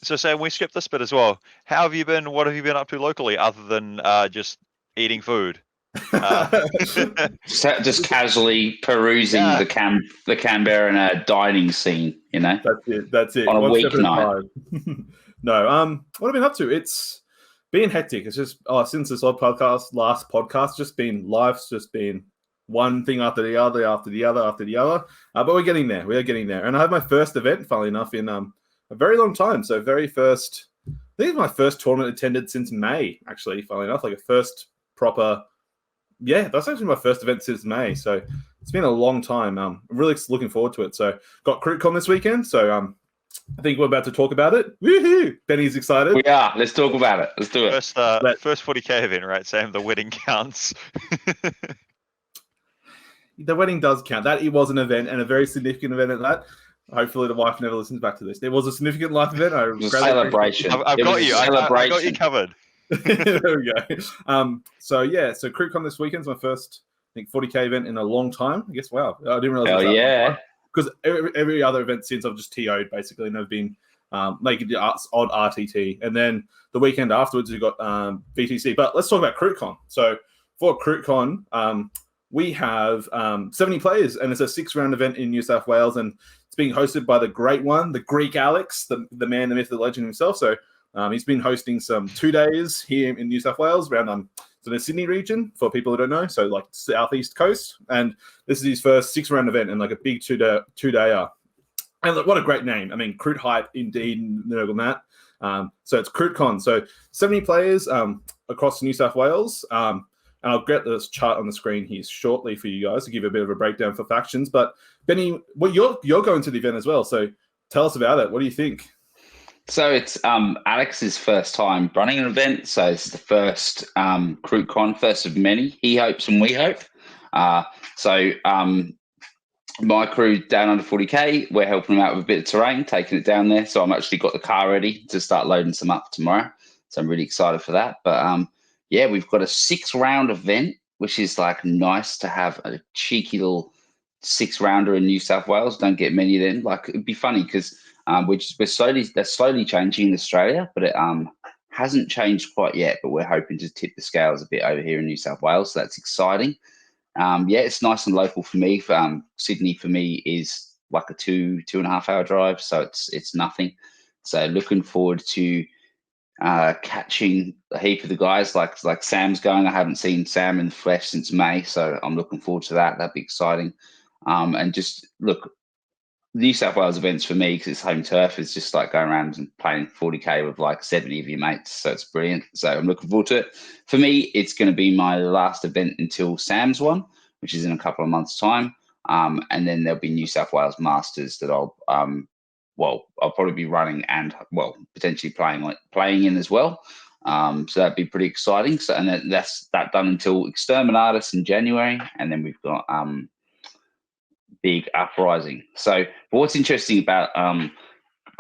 So Sam, we skipped this bit as well. How have you been? What have you been up to locally other than just eating food? Just casually perusing the Canberra and dining scene, you know. That's it. On a One step at weeknight. time. No, what have I been up to? It's been hectic. It's just since this last podcast, life's just been one thing after the other, after the other. But we're getting there. We are getting there. And I have my first event, funnily enough, in a very long time. So I think it's my first tournament attended since May, actually, funnily enough, like a first proper. Yeah, that's actually my first event since May. So it's been a long time. I'm really looking forward to it. So got Krootcon this weekend. So I think we're about to talk about it. Woohoo! Benny's excited. We are. Let's talk about it. Let's do it. First 40K event, right, Sam? The wedding counts. The wedding does count. That it was an event, and a very significant event at that. Hopefully the wife never listens back to this. It was a significant life event. It was a celebration. I've got you. I got you covered. There we go. So Krootcon this weekend's my first, I think, 40K event in a long time. I guess, wow. I didn't realize. Hell yeah. Because every other event since I've just TO'd basically, and I've been making the odd RTT. And then the weekend afterwards, we got VTC. But let's talk about Krootcon. So for Krootcon, we have 70 players, and it's a 6-round event in New South Wales, and it's being hosted by the great one, the Greek Alex, the man, the myth, the legend himself. So he's been hosting some 2 days here in New South Wales around the Sydney region, for people who don't know, so like southeast coast. And this is his first 6-round event and like a big two-dayer. And look, what a great name. I mean, Kroot hype indeed, Nurgle Matt. So it's Krootcon. So 70 players across New South Wales. And I'll get this chart on the screen here shortly for you guys to give a bit of a breakdown for factions. But Benny, you're going to the event as well. So tell us about it. What do you think? So it's Alex's first time running an event. So this is the first Krootcon, first of many. He hopes and we hope. My crew down under 40K, we're helping him out with a bit of terrain, taking it down there. So I'm actually got the car ready to start loading some up tomorrow. So I'm really excited for that. But we've got a 6-round event, which is like nice to have a cheeky little 6-rounder in New South Wales. Don't get many of them. Like, it'd be funny because they're slowly changing in Australia, but it hasn't changed quite yet. But we're hoping to tip the scales a bit over here in New South Wales. So that's exciting. It's nice and local for me. Sydney for me is like a 2.5 hour drive, so it's nothing. So looking forward to catching a heap of the guys. Like Sam's going. I haven't seen Sam in the flesh since May, so I'm looking forward to that. That'd be exciting. And just look, New South Wales events for me, because it's home turf, is just like going around and playing 40K with like 70 of your mates. So it's brilliant. So I'm looking forward to it. For me, it's going to be my last event until Sam's one, which is in a couple of months' time. And then there'll be New South Wales Masters that I'll probably be running and potentially playing in as well. So that'd be pretty exciting. So and then that's done until Exterminatus in January, and then we've got Big Uprising. So, but what's interesting about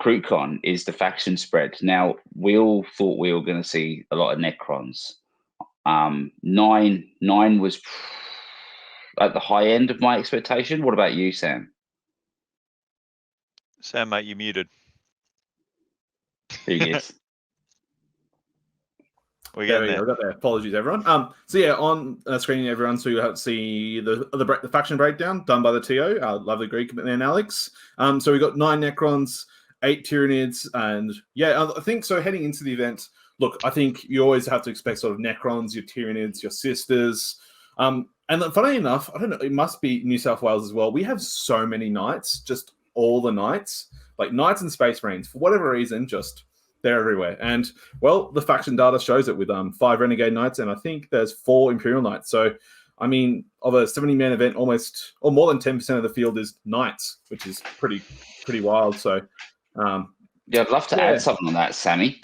Krootcon is the faction spread. Now, we all thought we were going to see a lot of Necrons. 9 was at the high end of my expectation. What about you, Sam? Sam, mate, you muted. Who gets? We're There getting we there. go. I got there. Apologies, everyone. So yeah, on screen, everyone, so you have to see the faction breakdown done by the TO, our lovely Greek man Alex. So we got 9 Necrons, 8 Tyranids, and yeah, I think so. Heading into the event, look, I think you always have to expect sort of Necrons, your Tyranids, your sisters. And funny enough, I don't know, it must be New South Wales as well. We have so many knights, just all the knights, like knights and space marines, for whatever reason, just they're everywhere. And well, the faction data shows it with 5 Renegade Knights, and I think there's 4 Imperial Knights. So, I mean, of a 70-man event, almost or more than 10% of the field is Knights, which is pretty wild. So, yeah, I'd love to add something on that, Sammy.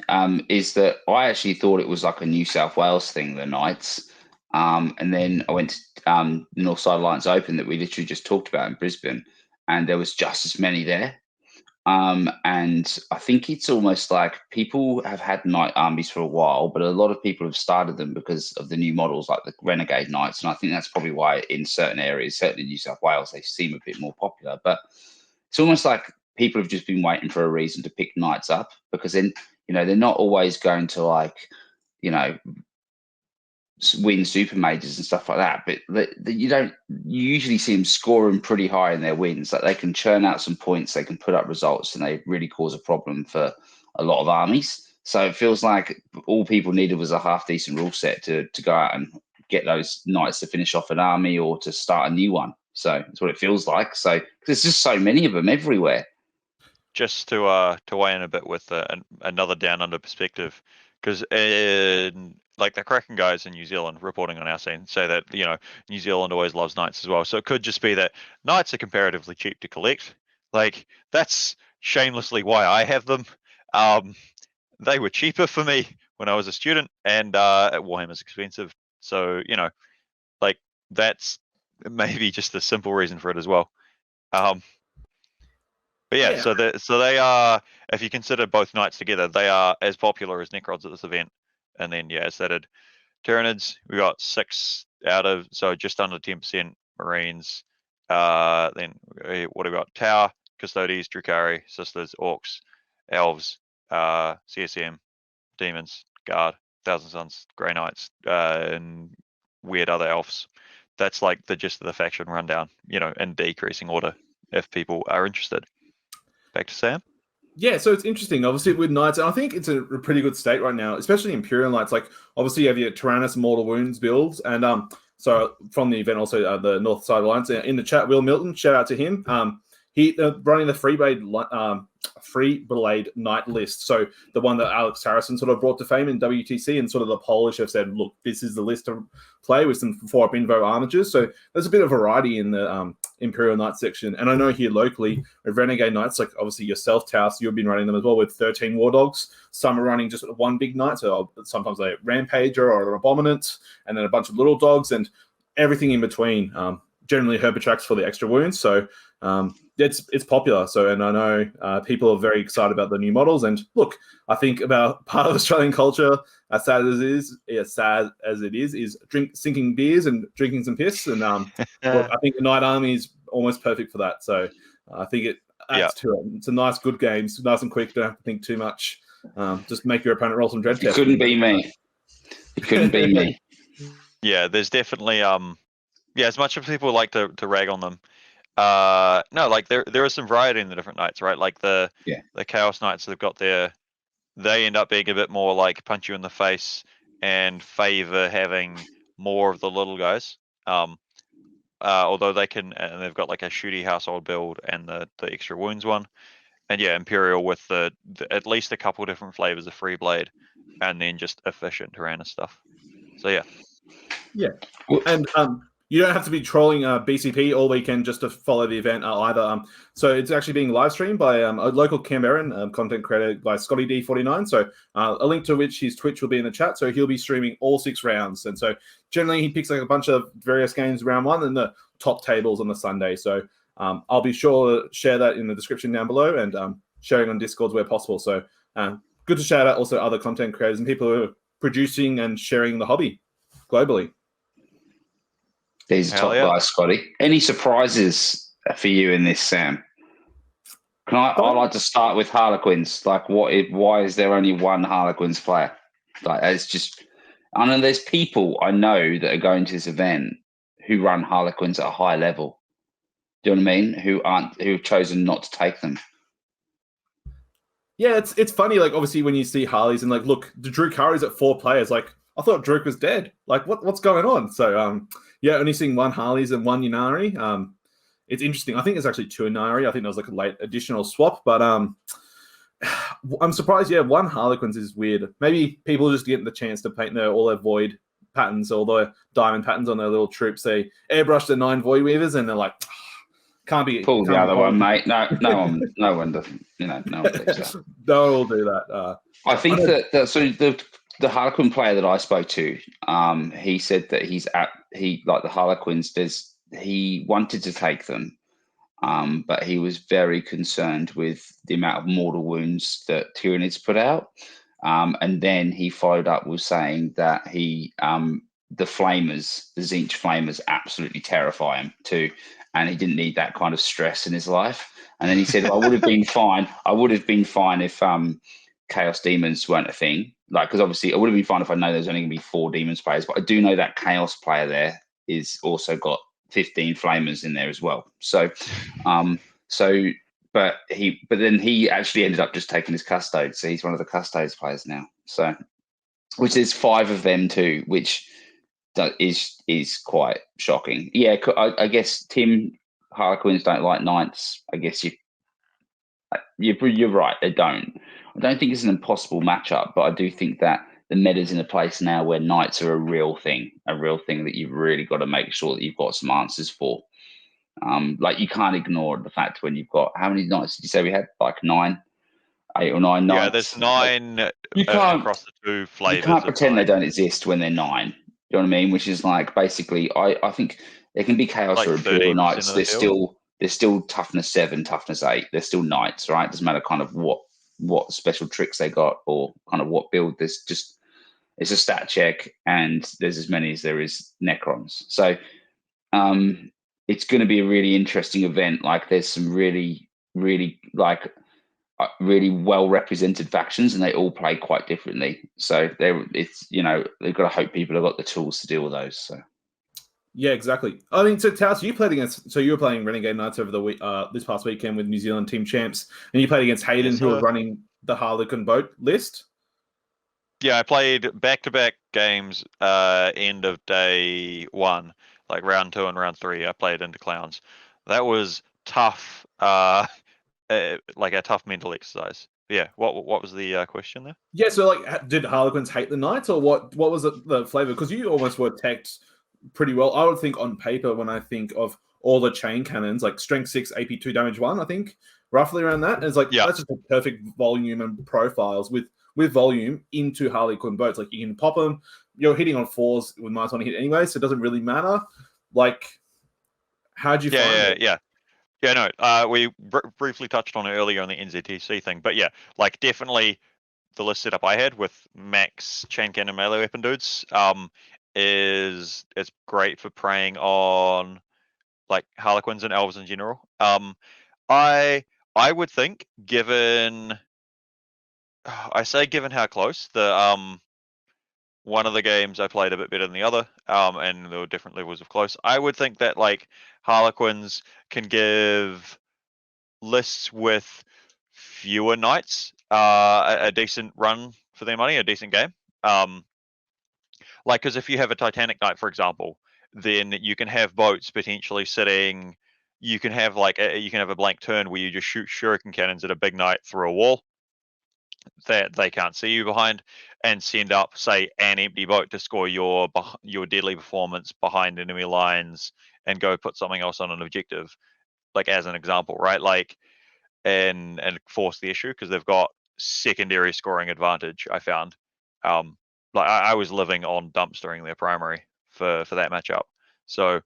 Is that I actually thought it was like a New South Wales thing, the Knights. And then I went to Northside Alliance Open that we literally just talked about in Brisbane, and there was just as many there. And I think it's almost like people have had knight armies for a while, but a lot of people have started them because of the new models like the Renegade Knights. And I think that's probably why in certain areas, certainly New South Wales, they seem a bit more popular. But it's almost like people have just been waiting for a reason to pick knights up, because then, they're not always going to win super majors and stuff like that, but you usually see them scoring pretty high in their wins. Like they can churn out some points, they can put up results, and they really cause a problem for a lot of armies. So it feels like all people needed was a half decent rule set to go out and get those knights to finish off an army or to start a new one. So that's what it feels like. So there's just so many of them everywhere. Just to weigh in a bit with another down under perspective, because like the Kraken guys in New Zealand reporting on our scene say that New Zealand always loves knights as well. So it could just be that knights are comparatively cheap to collect. Like that's shamelessly why I have them. They were cheaper for me when I was a student, and Warhammer's expensive. So like that's maybe just a simple reason for it as well. But yeah, so they are, if you consider both knights together, they are as popular as Necrons at this event. And then as stated, Tyranids, we got 6 out of, so just under 10% Marines. Then what do we got? Tower, Custodes, Drukhari, Sisters, Orcs, Elves, CSM, Demons, Guard, Thousand Sons, Grey Knights, and weird other elves. That's like the gist of the faction rundown, in decreasing order if people are interested. Back to Sam. Yeah, so it's interesting. Obviously, with Knights, and I think it's a pretty good state right now, especially Imperial Knights. Like, obviously, you have your Tyrannus Mortal Wounds builds, and so from the event, also the North Side Alliance in the chat, Will Milton, shout out to him. He running the Free Blade Knight list. So the one that Alex Harrison sort of brought to fame in WTC, and sort of the Polish have said, look, this is the list to play with some 4-up Invo armatures. So there's a bit of variety in the Imperial Knight section. And I know here locally with Renegade Knights, like obviously yourself, Taos, you've been running them as well with 13 War Dogs. Some are running just one big knight. So sometimes a Rampager or an Abominant, and then a bunch of little dogs and everything in between. Generally Herbitrax for the extra wounds. So it's popular. So, and I know people are very excited about the new models. And look, I think about part of Australian culture, as sad as it is sinking beers and drinking some piss. And look, I think the Knight Army is almost perfect for that. So I think it adds to it. It's a nice, good game. It's nice and quick. Don't have to think too much. Just make your opponent roll some dread tests. It couldn't be me. It couldn't be me. Yeah, there's definitely as much as people like to rag on them, no, like there is some variety in the different knights, right? Like the Chaos Knights they've got there, they end up being a bit more like punch you in the face and favor having more of the little guys. Although they can, and they've got like a shooty household build and the extra wounds one, and Imperial with the at least a couple different flavors of free blade, and then just efficient Tyrannus stuff. So and you don't have to be trolling BCP all weekend just to follow the event either. So it's actually being live streamed by a local Canberran content creator by Scotty D49. So a link to which his Twitch will be in the chat. So he'll be streaming all 6 rounds. And so generally he picks like a bunch of various games round 1 and the top tables on the Sunday. So I'll be sure to share that in the description down below and sharing on Discords where possible. So good to shout out also other content creators and people who are producing and sharing the hobby globally. He's a top guy, Scotty. Any surprises for you in this, Sam? I'd like to start with Harlequins. Like, why is there only one Harlequins player? Like, it's just I know there's people I know that are going to this event who run Harlequins at a high level. Do you know what I mean? Who've chosen not to take them. Yeah, it's funny. Like obviously when you see Harleys and like, look, the Drew Curry's at 4 players. Like I thought Drew was dead. Like what's going on? So yeah, only seeing 1 Harleys and 1 Inari. It's interesting. I think there's actually 2 Inari. I think there was like a late additional swap, but I'm surprised. Yeah, 1 Harlequins is weird. Maybe people just getting the chance to paint all their void patterns, all the diamond patterns on their little troops. They airbrush the 9 void weavers, and they're like, can't be Pull the other one, mate. No one does. No one does that. No one will do that. I think the Harlequin player that I spoke to, he said that he like the Harlequins. He wanted to take them, but he was very concerned with the amount of mortal wounds that Tyranids put out. And then he followed up with saying that the Flamers, the Zinch Flamers, absolutely terrify him too. And he didn't need that kind of stress in his life. And then he said, I would have been fine. I would have been fine if Chaos Demons weren't a thing. Like, because obviously, I would have been fine if I know there's only going to be 4 Demons players. But I do know that Chaos player there is also got 15 Flamers in there as well. So, but then he actually ended up just taking his Custodes. So he's one of the Custodes players now. So, which is 5 of them too, which is quite shocking. Yeah, I guess Tim, Harlequins don't like Knights. I guess you're right, they don't. I don't think it's an impossible matchup, but I do think that the meta's in a place now where Knights are a real thing that you've really got to make sure that you've got some answers for. Like you can't ignore the fact when you've got, how many Knights did you say we had? Like 8 or 9 Knights. Yeah, there's 9 you can't, across the 2 flavors. You can't pretend they don't exist when they're 9. You know what I mean? Which is like basically, I think there can be Chaos like or Imperial Knights. They're the still toughness 7, toughness 8. They're still Knights, right? Doesn't matter kind of what special tricks they got or kind of what build. There's just, it's a stat check, and there's as many as there is Necrons. So it's going to be a really interesting event. Like there's some really well represented factions, and they all play quite differently. So they've got to hope people have got the tools to deal with those. So yeah, exactly. I mean, so Taos, you played against. So you were playing Renegade Knights over the week, this past weekend with New Zealand team champs, and you played against Hayden, who was running the Harlequin boat list. Yeah, I played back-to-back games. End of day 1, like round 2 and round 3. I played into Clowns. That was tough. Like a tough mental exercise. Yeah. What was the question there? Yeah. So like, did Harlequins hate the Knights, or what was the flavor? Because you almost were teched pretty well. I would think on paper, when I think of all the chain cannons, like strength 6, AP 2, damage 1, I think roughly around that. And it's like, that's just a perfect volume and profiles with volume into Harlequin boats. Like you can pop them. You're hitting on 4s with minus 1 hit anyway, so it doesn't really matter. Like, how'd you find it? Yeah, no, we briefly touched on it earlier on the NZTC thing, but yeah, like definitely the list setup I had with max chain cannon melee weapon dudes is great for preying on like Harlequins and Elves in general. I would think given how close the one of the games I played a bit better than the other, and there were different levels of close. I would think that like Harlequins can give lists with fewer Knights a decent run for their money, a decent game. Like, because if you have a Titanic Knight, for example, then you can have boats potentially sitting. You can have a blank turn where you just shoot shuriken cannons at a big Knight through a wall that they can't see you behind, and send up, say, an empty boat to score your deadly performance behind enemy lines, and go put something else on an objective, like as an example, right? Like, and force the issue because they've got secondary scoring advantage. I found, like I was living on dumps during their primary for that matchup, so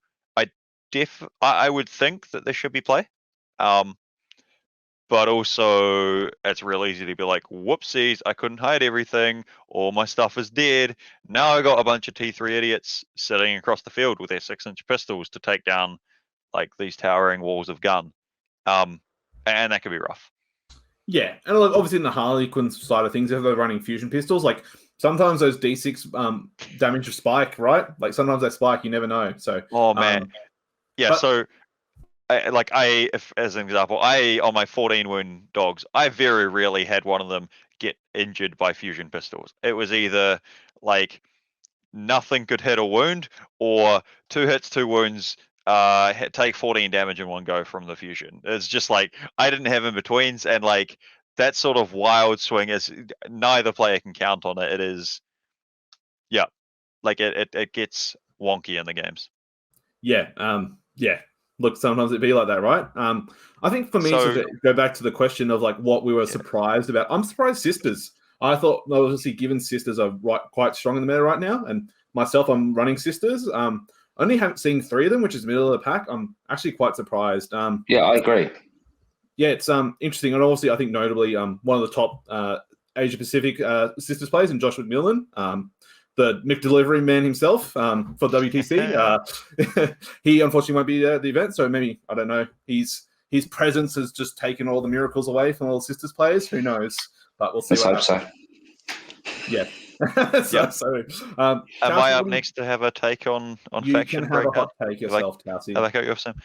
I would think that there should be play. But also, it's real easy to be like, whoopsies, I couldn't hide everything, or my stuff is dead. Now I got a bunch of T3 idiots sitting across the field with their 6-inch pistols to take down like these towering walls of gun. And that could be rough. Yeah, and like, obviously in the Harlequins side of things, if they're running fusion pistols, like sometimes those D6 damage spike, right? Like sometimes they spike, you never know. So, oh man, yeah. but- So, if as an example, on my 14 wound dogs, I very rarely had one of them get injured by fusion pistols. It was either like nothing could hit a wound, or 2 hits, 2 wounds, take 14 damage in one go from the fusion. It's just like I didn't have in betweens, and like that sort of wild swing is neither player can count on it. It is, yeah, like it gets wonky in the games. Yeah, yeah. Look, sometimes it be like that, right? I think for me, So- to go back to the question of like what we were surprised about, I'm surprised Sisters. I thought, obviously, given Sisters are quite strong in the meta right now, and myself, I'm running Sisters. Only haven't seen 3 of them, which is middle of the pack. I'm actually quite surprised. Yeah, I agree. Yeah, it's interesting, and obviously, I think notably, one of the top Asia Pacific Sisters players, in Josh McMillan, the McDelivery man himself for WTC. He unfortunately won't be at the event, so maybe, I don't know, his presence has just taken all the miracles away from all the Sisters players. Who knows? But we'll see. Let's hope so. Yeah. Am I up next to have a take on you faction can have breakout? a hot take yourself, Towsy. Have I cut you off, Sam?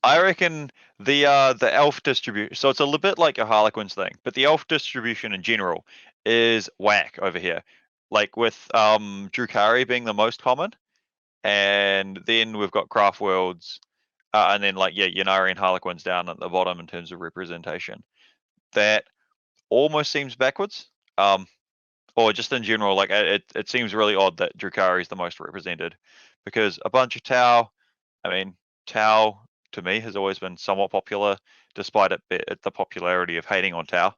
I reckon the elf distribution. So it's a little bit like a Harlequins thing, but the elf distribution in general is whack over here. Like with Drukari being the most common, and then we've got Craft Worlds, and then like Yanari and Harlequins down at the bottom in terms of representation. That almost seems backwards. Or just in general, like it seems really odd that Drukari is the most represented, because a bunch of Tau, I mean, Tau to me has always been somewhat popular, despite the popularity of hating on Tau.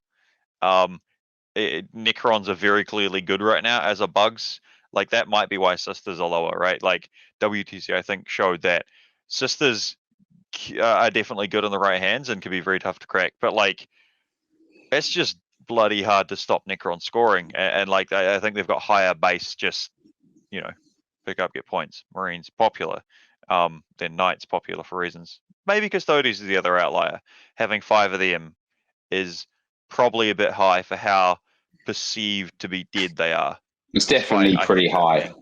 Necrons are very clearly good right now as a bugs. Like that might be why Sisters are lower, right? Like WTC, I think, showed that Sisters are definitely good in the right hands and can be very tough to crack. But like, it's just bloody hard to stop Necron scoring, and like I think they've got higher base, just pick up, get points. Marines popular, then Knights popular for reasons. Maybe Custodians is the other outlier. Having 5 of them is probably a bit high for how perceived to be dead they are. It's definitely pretty high.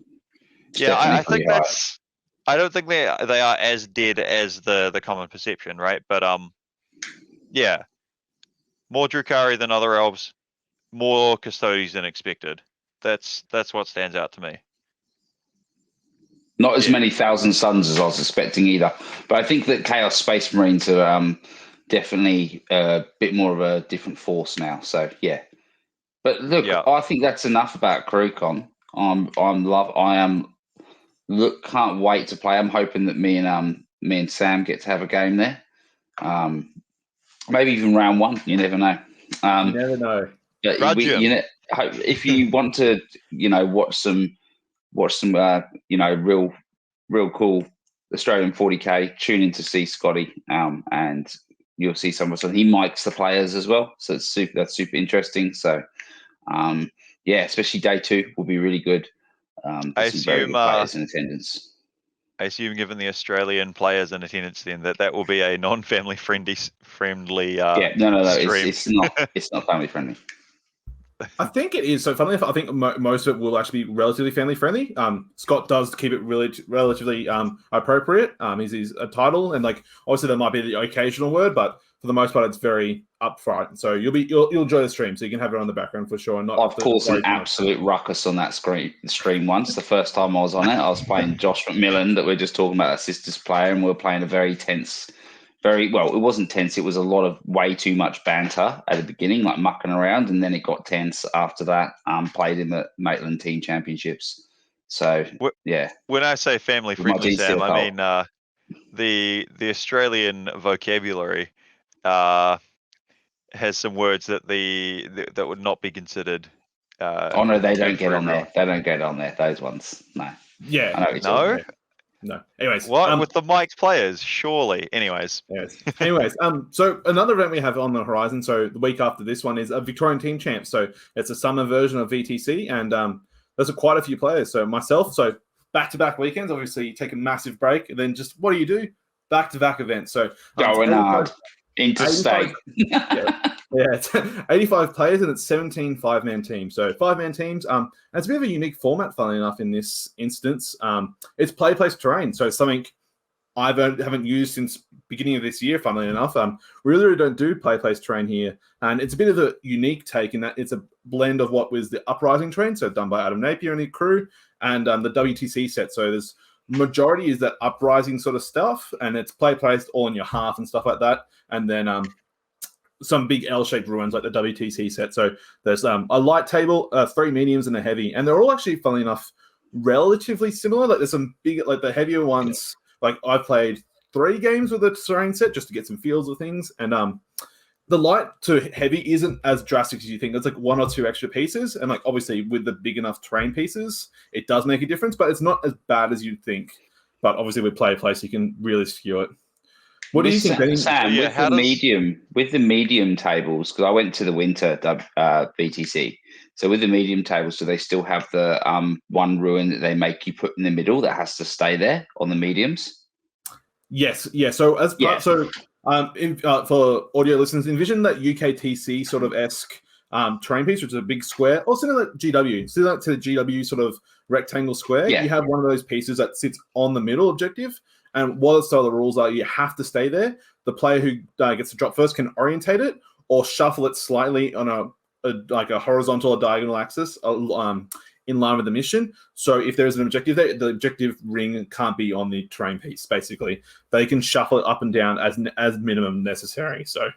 I think that's. I don't think they are as dead as the common perception, right? But yeah. More Drukari than other elves, more Custodians than expected. That's what stands out to me. Not as many Thousand Suns as I was expecting either. But I think that Chaos Space Marines are definitely a bit more of a different force now. So yeah. But look, I think that's enough about Krootcon. Can't wait to play. I'm hoping that me and Sam get to have a game there. Maybe even round 1. You never know. You never know. If you want to, watch some, real cool Australian 40K, tune in to see Scotty, and you'll see some of us. He mics the players as well, so that's super interesting. So, especially day 2 will be really good. I some very assume good players in attendance. I assume, given the Australian players in attendance, then that will be a non-family friendly. No. It's not family friendly. I think it is. So funnily enough, I think most of it will actually be relatively family friendly. Scott does keep it relatively appropriate. He's a title, and like obviously there might be the occasional word, but for the most part, it's very upfront. So you'll enjoy the stream, so you can have it on the background for sure. And not I've caused an absolute ruckus on that stream once. The first time I was on it, I was playing Josh McMillan, that we're just talking about, a Sisters player, and we were playing a very tense. It wasn't tense. It was a lot of way too much banter at the beginning, like mucking around, and then it got tense after that. Played in the Maitland Team Championships. So, yeah. When I say family friendly, Sam, I mean the Australian vocabulary has some words that that would not be considered. No, they don't get on there. They don't get on there. Those ones, no. Yeah, no. No. Anyways, what with the mic'd players? Surely. Anyways. Yes. So another event we have on the horizon. So the week after this one is a Victorian Team Champs. So it's a summer version of VTC, and there's quite a few players. So myself, back-to-back weekends. Obviously, you take a massive break, and then just what do? Back-to-back events. So going hard. Interstate. It's 85 players and it's 17 5-man teams. So 5-man teams. And it's a bit of a unique format, funnily enough, in this instance. It's play place terrain. So something I haven't used since beginning of this year, funnily enough. We really don't do play place terrain here. And it's a bit of a unique take in that it's a blend of what was the Uprising terrain, so done by Adam Napier and his crew, and the WTC set. So there's majority is that Uprising sort of stuff, and it's play placed all in your half and stuff like that. And then some big L-shaped ruins like the WTC set. So there's a light table, 3 mediums, and a heavy. And they're all actually, funnily enough, relatively similar. Like there's some big, like the heavier ones. Like I played 3 games with the terrain set just to get some feels of things. And the light to heavy isn't as drastic as you think. It's like 1 or 2 extra pieces. And like obviously with the big enough terrain pieces, it does make a difference, but it's not as bad as you'd think. But obviously with play place, you can really skew it. What do you think, Benny? Sam, with the medium tables, because I went to the winter BTC. So with the medium tables, do they still have the one ruin that they make you put in the middle that has to stay there on the mediums? Yes, yeah. So as part, for audio listeners, envision that UKTC sort of esque terrain piece, which is a big square, or similar to GW, similar to the GW sort of rectangle square. Yeah. You have one of those pieces that sits on the middle objective. And what the rules are, you have to stay there. The player who gets to drop first can orientate it or shuffle it slightly on a horizontal or diagonal axis in line with the mission. So if there is an objective there, the objective ring can't be on the terrain piece, basically. They can shuffle it up and down as minimum necessary. So,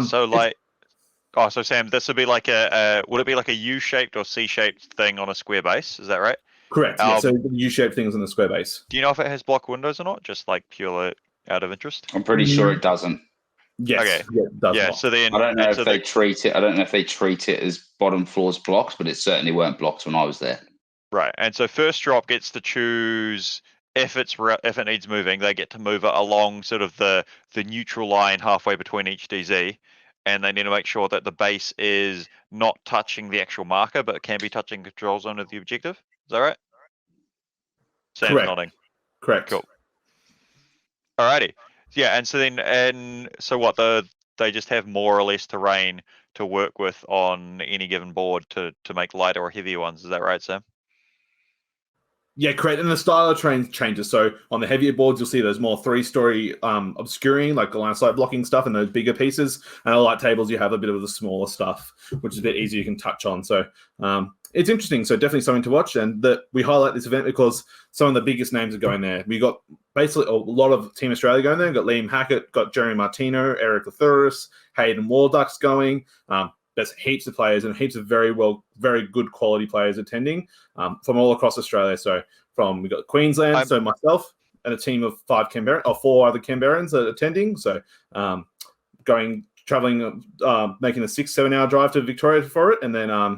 so Sam, this would be like would it be like a U-shaped or C-shaped thing on a square base? Is that right? Correct. Yeah. So the U-shaped things on the square base. Do you know if it has block windows or not? Just like purely out of interest. I'm pretty sure it doesn't. Yes. Okay. Yeah, it does not. So then I don't know if they treat it. I don't know if they treat it as bottom floors blocks, but it certainly weren't blocks when I was there. Right. And so first drop gets to choose if it needs moving. They get to move it along sort of the neutral line halfway between each DZ. And they need to make sure that the base is not touching the actual marker, but it can be touching the control zone of the objective. Is that right? Sam's Correct. nodding. Correct. Cool. Alrighty. Yeah, so what? They just have more or less terrain to work with on any given board to make lighter or heavier ones. Is that right, Sam? Yeah, correct. And the style of terrain changes. So on the heavier boards, you'll see there's more 3-story obscuring, like line of sight blocking stuff, and those bigger pieces. And on light tables, you have a bit of the smaller stuff, which is a bit easier you can touch on. So it's interesting. So definitely something to watch. And we highlight this event because some of the biggest names are going there. We got basically a lot of Team Australia going there. We've got Liam Hackett, got Jeremy Martino, Eric Lathuris, Hayden Warducks going. There's heaps of players and heaps of very good quality players attending from all across Australia. So we got Queensland, so myself and a team of 4 other Canberrans are attending. So traveling, making a 6-7 hour drive to Victoria for it. And then I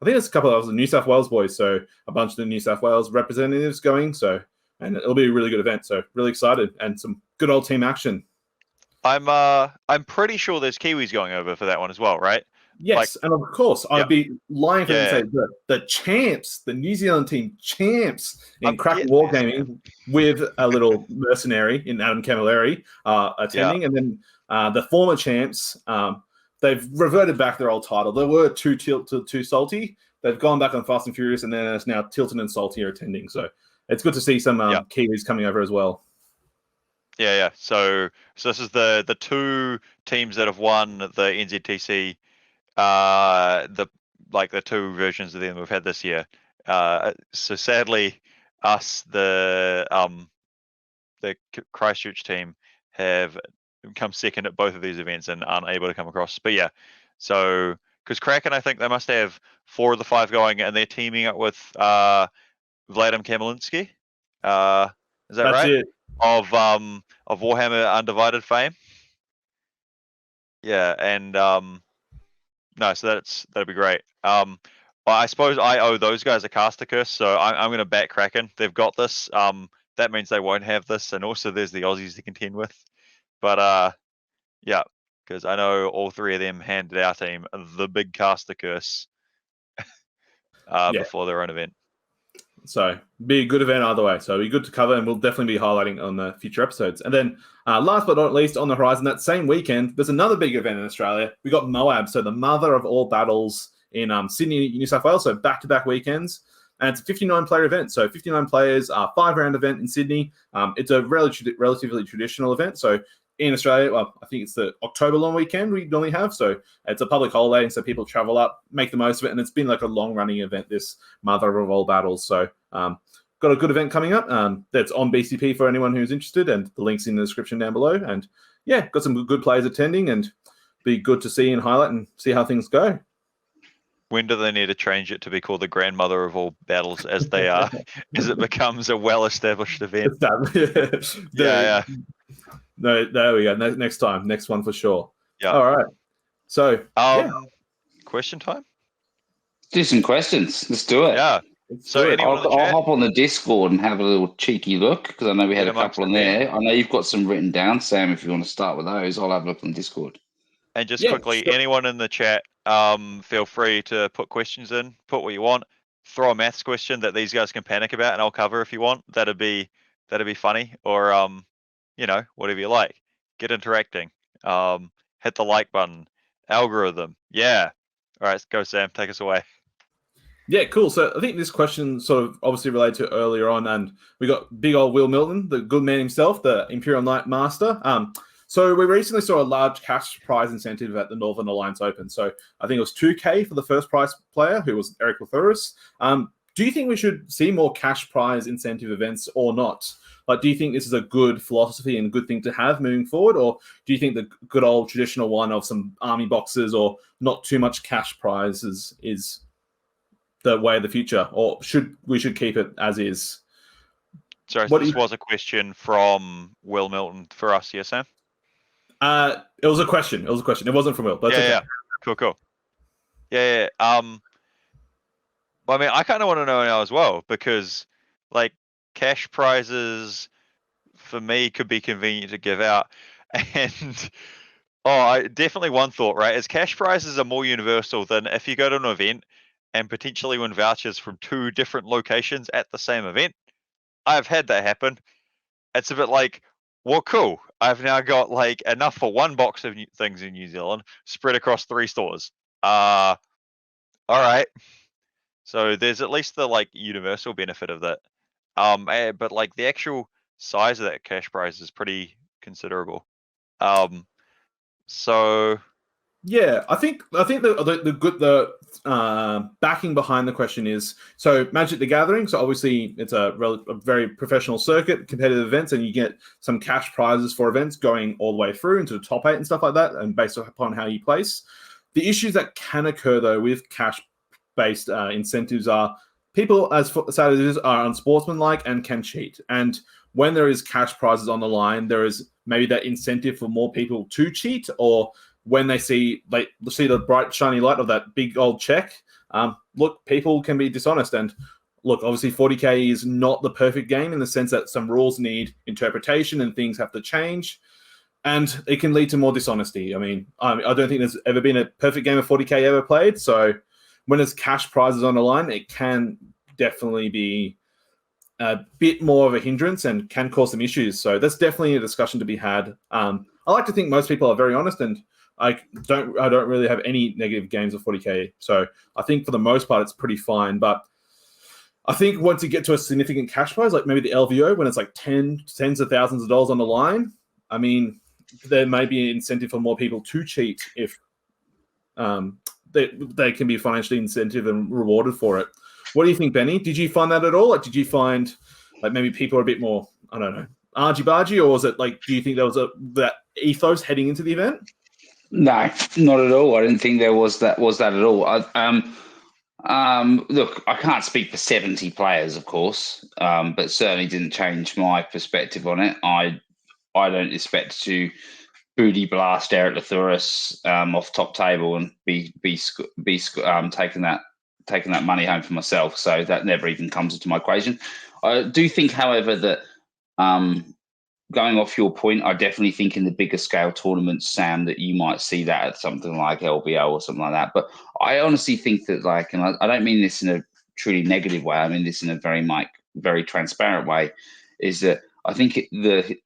think there's a couple of New South Wales boys. So a bunch of the New South Wales representatives going. So, and it'll be a really good event. So really excited and some good old team action. I'm pretty sure there's Kiwis going over for that one as well, right? Yes, and of course, I'd be lying for them to say the champs, the New Zealand team champs in Kraken Wargaming with a little mercenary in Adam Camilleri attending. And then the former champs, they've reverted back their old title. They were too salty. They've gone back on Fast and Furious, and then it's now Tilton and Salty are attending. So it's good to see some Kiwis coming over as well. Yeah. So this is the 2 teams that have won the NZTC. The 2 versions of them we've had this year. So sadly, the Christchurch team have come second at both of these events and aren't able to come across. But yeah, so because Kraken, I think they must have 4 of the 5 going, and they're teaming up with Vladimir Kamilinski. Is that right? It. Of Warhammer Undivided fame. Yeah, and no, so that'd be great. I suppose I owe those guys a caster curse, so I'm going to back Kraken. They've got this. That means they won't have this, and also there's the Aussies to contend with. But yeah, because I know all 3 of them handed our team the big caster curse before their own event. So be a good event either way. So it'll be good to cover, and we'll definitely be highlighting on the future episodes. And then last but not least, on the horizon, that same weekend, there's another big event in Australia. We got MOAB, so the mother of all battles in Sydney, New South Wales, so back-to-back weekends. And it's a 59-player event, so 59 players, 5-round event in Sydney. It's a relatively traditional event. So in Australia, well, I think it's the October long weekend we normally have. So it's a public holiday, and so people travel up, make the most of it. And it's been like a long-running event, this mother of all battles. So got a good event coming up that's on BCP for anyone who's interested, and the link's in the description down below. And yeah, got some good players attending, and be good to see and highlight and see how things go. When do they need to change it to be called the grandmother of all battles, as they are, as it becomes a well-established event? Yeah. No, there we go. Next time, next one for sure. Yeah. All right. So, question time. Do some questions. Let's do it. Yeah. So I'll hop on the Discord and have a little cheeky look, because I know we had a couple in there. I know you've got some written down, Sam. If you want to start with those, I'll have a look on Discord. And just quickly, anyone in the chat, feel free to put questions in. Put what you want. Throw a maths question that these guys can panic about, and I'll cover if you want. That'd be funny. Or whatever you like. Get interacting. Hit the like button. Algorithm. Yeah. All right, go Sam. Take us away. Yeah, cool. So I think this question sort of obviously related to earlier on, and we got big old Will Milton, the good man himself, the Imperial Knight Master. So we recently saw a large cash prize incentive at the Northern Alliance Open. So I think it was 2K for the first prize player, who was Eric Lathuris. Do you think we should see more cash prize incentive events or not? Like, do you think this is a good philosophy and a good thing to have moving forward? Or do you think the good old traditional one of some army boxes or not too much cash prizes is the way of the future? Or should we keep it as is? Sorry, this was a question from Will Milton for us, yes, Sam? It was a question. It wasn't from Will. But yeah. Cool. Yeah. I mean, I kind of want to know now as well, because like cash prizes for me could be convenient to give out, and definitely one thought, right, is cash prizes are more universal than if you go to an event and potentially win vouchers from 2 different locations at the same event. I've had that happen. It's a bit like, well, cool. I've now got like enough for 1 box of things in New Zealand spread across 3 stores. All right. So there's at least the like universal benefit of that. But like the actual size of that cash prize is pretty considerable. So yeah, I think the backing behind the question is, so Magic the Gathering. So obviously it's a very professional circuit, competitive events, and you get some cash prizes for events going all the way through into the top 8 and stuff like that, and based upon how you place. The issues that can occur though with cash-based incentives are people, as sad as it is, are unsportsmanlike and can cheat. And when there is cash prizes on the line, there is maybe that incentive for more people to cheat, or when they see the bright shiny light of that big old check, look, people can be dishonest. And look, obviously 40K is not the perfect game in the sense that some rules need interpretation and things have to change, and it can lead to more dishonesty. I mean, I don't think there's ever been a perfect game of 40K ever played. So when there's cash prizes on the line, it can definitely be a bit more of a hindrance and can cause some issues. So that's definitely a discussion to be had. I like to think most people are very honest, and I don't really have any negative games of 40K. So I think for the most part, it's pretty fine. But I think once you get to a significant cash prize, like maybe the LVO, when it's like tens of thousands of dollars on the line, I mean, there may be an incentive for more people to cheat if they can be financially incentive and rewarded for it. What do you think, Benny? Did you find that at all? Like, did you find like maybe people are a bit more, I don't know, argy-bargy, or was it like, do you think there was that ethos heading into the event? No, not at all. I didn't think there was that at all. Look, I can't speak for 70 players, of course, but certainly didn't change my perspective on it. I don't expect to booty blast Eric Lathuris off top table and be taking that money home for myself. So that never even comes into my equation. I do think, however, that going off your point, I definitely think in the bigger scale tournaments, Sam, that you might see that at something like LBO or something like that. But I honestly think that, like, and I don't mean this in a truly negative way, I mean this in a very transparent way, is that I think the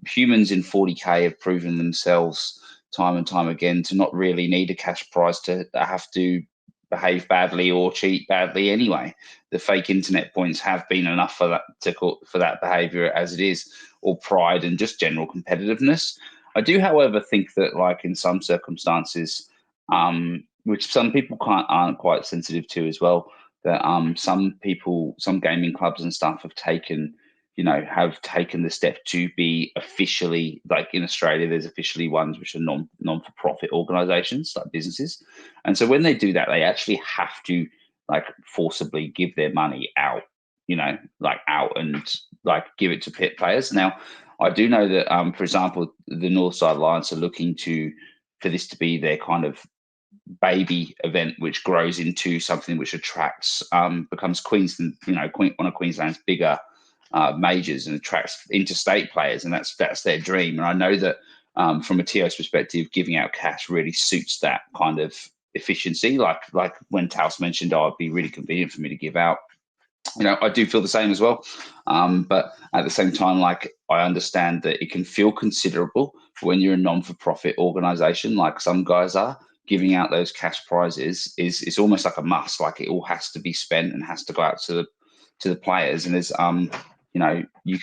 humans in 40K have proven themselves time and time again to not really need a cash prize to have to behave badly or cheat badly anyway. The fake internet points have been enough for that behavior as it is, or pride and just general competitiveness. I do, however, think that like in some circumstances, which some people aren't quite sensitive to as well, that some gaming clubs and stuff have taken the step to be officially, like in Australia, there's officially ones which are non-for-profit organisations, like businesses. And so when they do that, they actually have to like forcibly give their money out, out and like give it to pit players. Now, I do know that, for example, the Northside Lions are looking for this to be their kind of baby event, which grows into something which attracts, becomes Queensland, one of Queensland's bigger majors and attracts interstate players, and that's their dream. And I know that from a TO's perspective, giving out cash really suits that kind of efficiency. Like when Taos mentioned, oh, it'd be really convenient for me to give out. I do feel the same as well. But at the same time, like I understand that it can feel considerable when you're a non-for-profit organization, like some guys are. Giving out those cash prizes is almost like a must. Like it all has to be spent and has to go out to the players. And there's you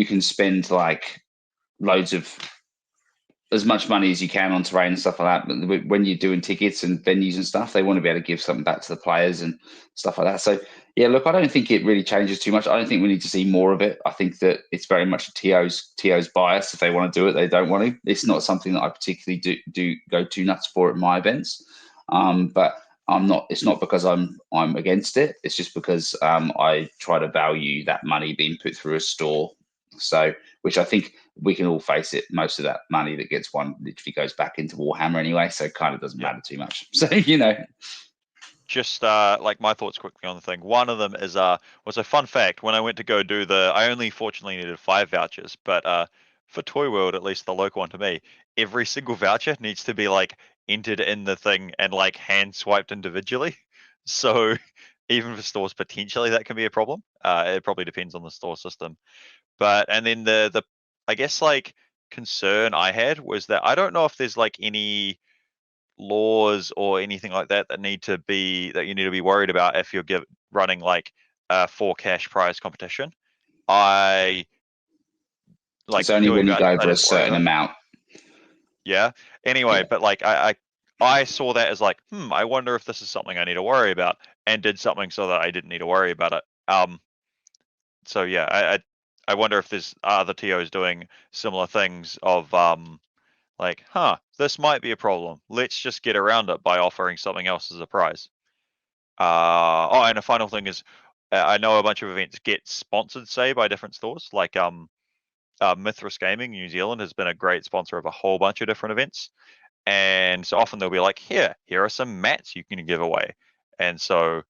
can spend like loads of as much money as you can on terrain and stuff like that. But when you're doing tickets and venues and stuff, they want to be able to give something back to the players and stuff like that. So yeah, look, I don't think it really changes too much. I don't think we need to see more of it. I think that it's very much a TO's bias. If they want to do it, they don't want to. It's not something that I particularly do go too nuts for at my events. But I'm not. It's not because I'm against it. It's just because I try to value that money being put through a store. So, which I think we can all face it. Most of that money that gets won literally goes back into Warhammer anyway, so it kind of doesn't matter too much. So Just like my thoughts quickly on the thing. One of them is was a fun fact. When I went to go do I only fortunately needed 5 vouchers, but for Toy World, at least the local one to me, every single voucher needs to be like entered in the thing and like hand swiped individually. So even for stores, potentially that can be a problem. It probably depends on the store system. And then the I guess like concern I had was that I don't know if there's like any laws or anything like that you need to be worried about if you're running like a 4 cash prize competition. I like it's only when you go over a certain amount. Yeah. Anyway, but like I saw that as like, I wonder if this is something I need to worry about, and did something so that I didn't need to worry about it. So yeah, I wonder if there's other TOs doing similar things of like, this might be a problem. Let's just get around it by offering something else as a prize. And a final thing is, I know a bunch of events get sponsored, say, by different stores. Like Mithras Gaming New Zealand has been a great sponsor of a whole bunch of different events. And so often they'll be like, here are some mats you can give away. And so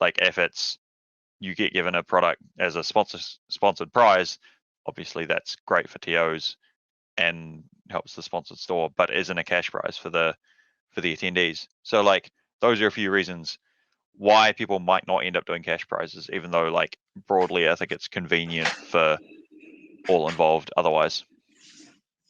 like if you get given a product as a sponsored prize, obviously that's great for TOs and helps the sponsored store, but isn't a cash prize for the attendees. So like those are a few reasons why people might not end up doing cash prizes, even though like broadly I think it's convenient for all involved otherwise.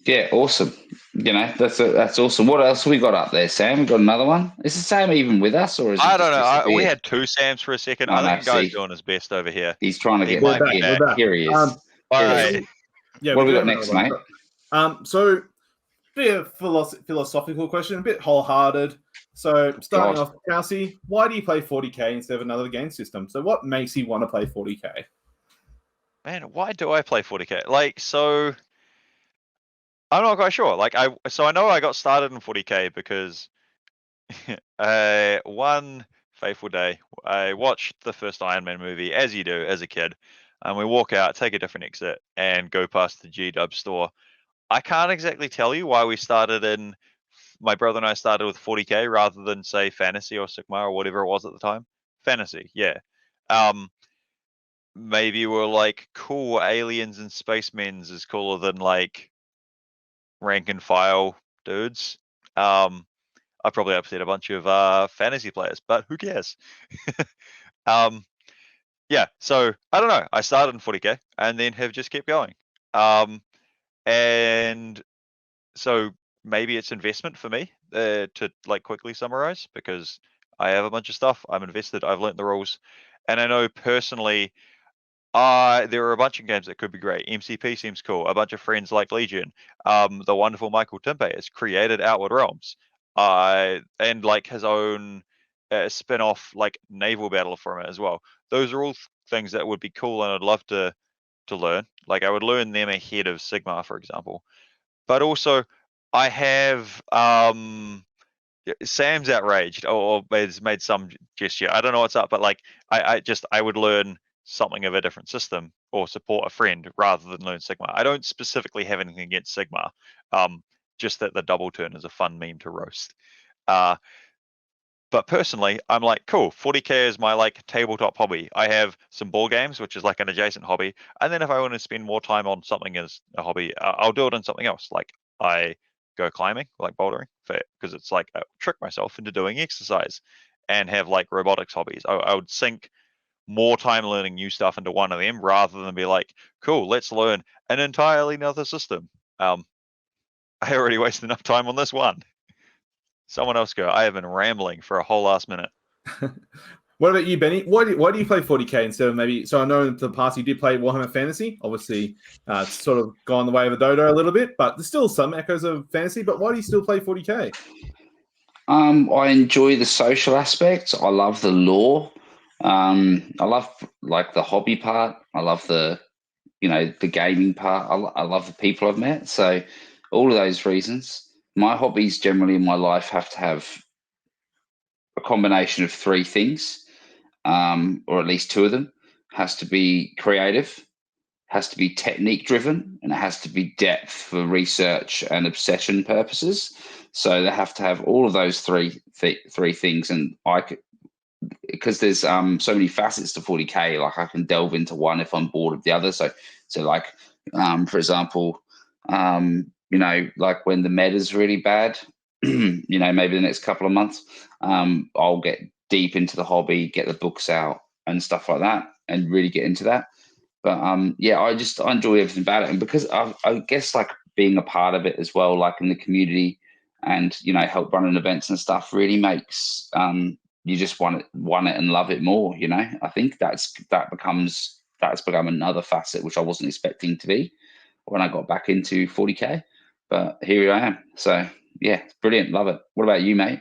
Yeah, awesome. That's awesome. What else have we got up there, Sam? We got another one. Is the Sam even with us, or is I don't know? We had 2 Sams for a second. I think the guy's doing his best over here. He's trying to get back in. Here he is. All right. Yeah, what have we got next, mate? So, bit of philosophical question, a bit wholehearted. So, starting off, Kelsey, why do you play 40K instead of another game system? So, what makes you want to play 40K? Man, why do I play 40K? Like, so I'm not quite sure. Like, I know I got started in 40K because one fateful day I watched the first Iron Man movie, as you do as a kid, and we walk out, take a different exit, and go past the G-Dub store. I can't exactly tell you why my brother and I started with 40K rather than say Fantasy or Sigmar or whatever it was at the time. Fantasy, yeah. Maybe we're like, cool, aliens and spacemen's is cooler than like rank and file dudes. I've I probably upset a bunch of fantasy players, but who cares? Yeah, so I don't know. I started in 40k and then have just kept going. And so maybe it's investment for me to like quickly summarize, because I have a bunch of stuff. I'm invested. I've learnt the rules, and I know personally, there are a bunch of games that could be great. MCP seems cool. A bunch of friends like Legion. The wonderful Michael Timpe has created Outward Realms, and like his own spin-off like naval battle from it as well. Those are all things that would be cool, and I'd love to learn. Like I would learn them ahead of Sigmar, for example. But also, I have Sam's outraged or has made some gesture. I don't know what's up, but like I would learn something of a different system or support a friend rather than learn Sigma. I don't specifically have anything against Sigma. Just that the double turn is a fun meme to roast. But personally, I'm like, cool, 40k is my like tabletop hobby. I have some ball games, which is like an adjacent hobby. And then if I want to spend more time on something as a hobby, I'll do it on something else. Like I go climbing, like bouldering, because it's like I trick myself into doing exercise, and have like robotics hobbies. I would sink more time learning new stuff into one of them rather than be like, cool, let's learn an entirely another system. I already wasted enough time on this one. Someone else go. I have been rambling for a whole last minute. What about you, Benny? Why do you play 40k instead of maybe? So I know in the past you did play Warhammer Fantasy. Obviously, it's sort of gone the way of the dodo a little bit, but there's still some echoes of fantasy. But why do you still play 40k? I enjoy the social aspects. I love the lore. I love like the hobby part. I love the gaming part. I love the people I've met. So all of those reasons. My hobbies generally in my life have to have a combination of three things, or at least two of them. Has to be creative, has to be technique driven, and it has to be depth for research and obsession purposes. So they have to have all of those three things. And because there's so many facets to 40k, like I can delve into one if I'm bored of the other. So like for example, like when the meta's really bad, maybe the next couple of months, I'll get deep into the hobby, get the books out and stuff like that, and really get into that. But I enjoy everything about it, and because I guess like being a part of it as well, like in the community, and help running events and stuff, really makes you just want it and love it more. I think that's become another facet which I wasn't expecting to be when I got back into 40k, but here I am. So yeah, it's brilliant, love it. What about you, mate?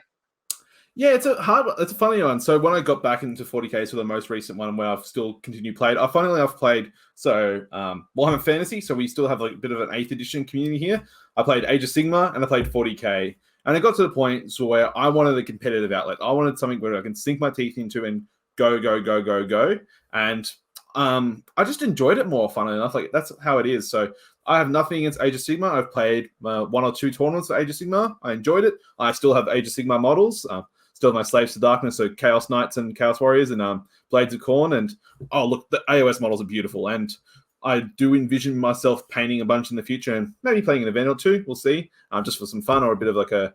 Yeah, it's a funny one. So when I got back into 40k, so the most recent one where I've still continued played, I've played Warhammer Fantasy. So we still have like a bit of an 8th edition community here. I played Age of Sigmar and I played 40k, and it got to the point where I wanted a competitive outlet. I wanted something where I can sink my teeth into and go. And I just enjoyed it more, funnily enough. Like that's how it is. So I have nothing against Age of Sigmar. I've played 1 or 2 tournaments for Age of Sigmar. I enjoyed it. I still have Age of Sigmar models. Still have my Slaves to Darkness, so Chaos Knights and Chaos Warriors and Blades of Khorne. And look, the AUS models are beautiful. And I do envision myself painting a bunch in the future and maybe playing an event or two. We'll see, just for some fun or a bit of like a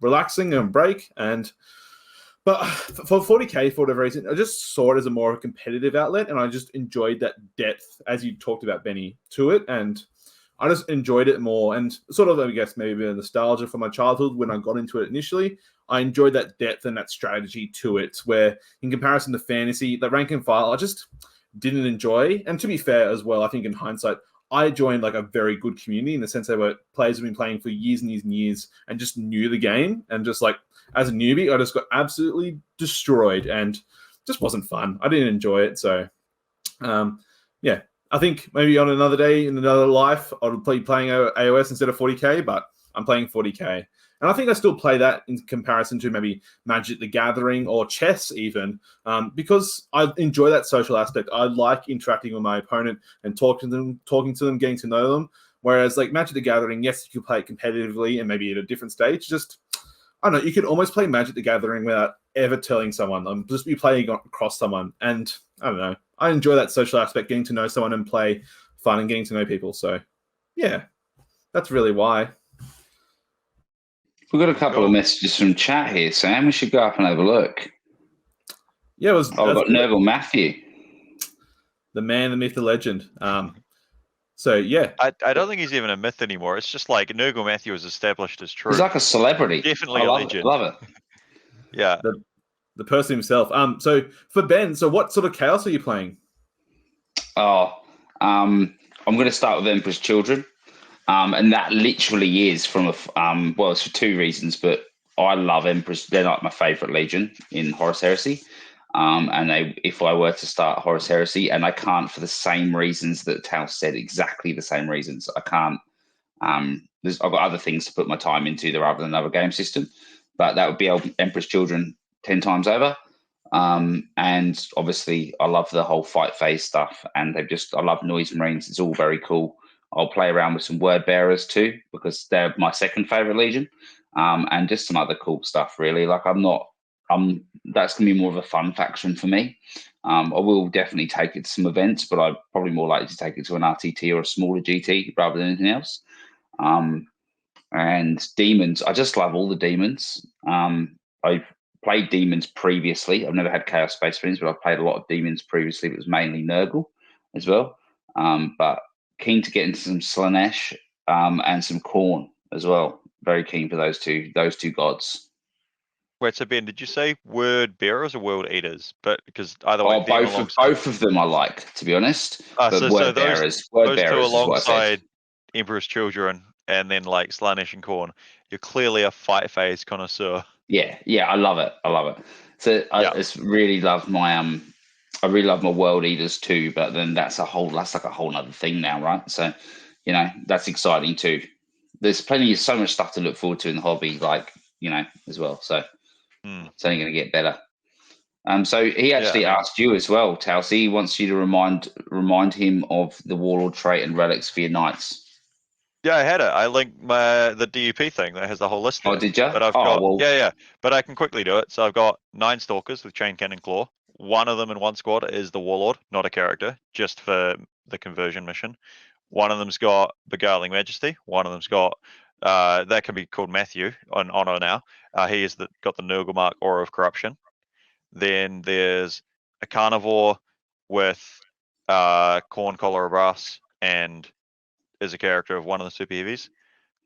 relaxing and break. But for 40k, for whatever reason, I just saw it as a more competitive outlet, and I just enjoyed that depth, as you talked about, Benny, to it. And I just enjoyed it more, and sort of, I guess, maybe a bit of nostalgia from my childhood when I got into it initially. I enjoyed that depth and that strategy to it, where in comparison to fantasy, the rank and file, I just didn't enjoy. And to be fair as well, I think in hindsight, I joined like a very good community in the sense that were players have been playing for years and years and years and just knew the game. And just like as a newbie, I just got absolutely destroyed and just wasn't fun. I didn't enjoy it. So, yeah, I think maybe on another day in another life, I'll be playing AOS instead of 40k, but I'm playing 40k. And I think I still play that in comparison to maybe Magic the Gathering or chess even, because I enjoy that social aspect. I like interacting with my opponent and talking to them, getting to know them. Whereas like Magic the Gathering, yes, you can play it competitively and maybe at a different stage. Just, I don't know, you could almost play Magic the Gathering without ever telling someone. Just be playing across someone. And I don't know, I enjoy that social aspect, getting to know someone and play fun and getting to know people. So yeah, that's really why. We've got a couple of Cool. messages from chat here, Sam. We should go up and have a look. Yeah, I've got Nergal Matthew. The man, the myth, the legend. So yeah, I don't think he's even a myth anymore. It's just like Nergal Matthew is established as true. He's like a celebrity. Definitely I a love legend. It. Love it. Yeah. the person himself. So for Ben, so what sort of chaos are you playing? I'm going to start with Emperor's Children. And that literally is from well, it's for two reasons, but I love Emperors. They're like my favorite legion in Horus Heresy. And if I were to start Horus Heresy, and I can't for the same reasons that Tal said, exactly the same reasons. I can't. I've got other things to put my time into rather than another game system, but that would be Emperor's Children 10 times over. And obviously, I love the whole fight phase stuff, and I love Noise Marines. It's all very cool. I'll play around with some word bearers too, because they're my second favorite legion, and just some other cool stuff. Really, like that's gonna be more of a fun faction for me. I will definitely take it to some events, but I'm probably more likely to take it to an RTT or a smaller GT rather than anything else. And demons, I just love all the demons. I've played demons previously. I've never had Chaos Space Marines, but I've played a lot of demons previously. It was mainly Nurgle as well. But keen to get into some Slanesh and some Khorne as well. Very keen for those two gods. Wait, so Ben, did you say word bearers or world eaters? But because either way, both of them I like, to be honest. But word bearers, those two alongside Emperor's Children, and then like Slanesh and Khorne, you're clearly a fight phase connoisseur. Yeah, I love it. So I just really love my I really love my world eaters too. But then that's like a whole other thing now, right? So that's exciting too. There's so much stuff to look forward to in the hobby, like as well. So it's only going to get better. So he actually asked you as well, Talsy. He wants you to remind him of the Warlord trait and relics for your knights. Yeah, I had it. I linked the DUP thing that has the whole list there. Oh, did you? But I've got but I can quickly do it. So I've got 9 Stalkers with Chain Cannon Claw. One of them in one squad is the Warlord, not a character, just for the conversion mission. One of them's got Beguiling Majesty. One of them's got that can be called Matthew on honor now. He has got the Nurgle Mark Aura of Corruption. Then there's a Carnivore with Khorne Collar of Brass and is a character of one of the super heavies.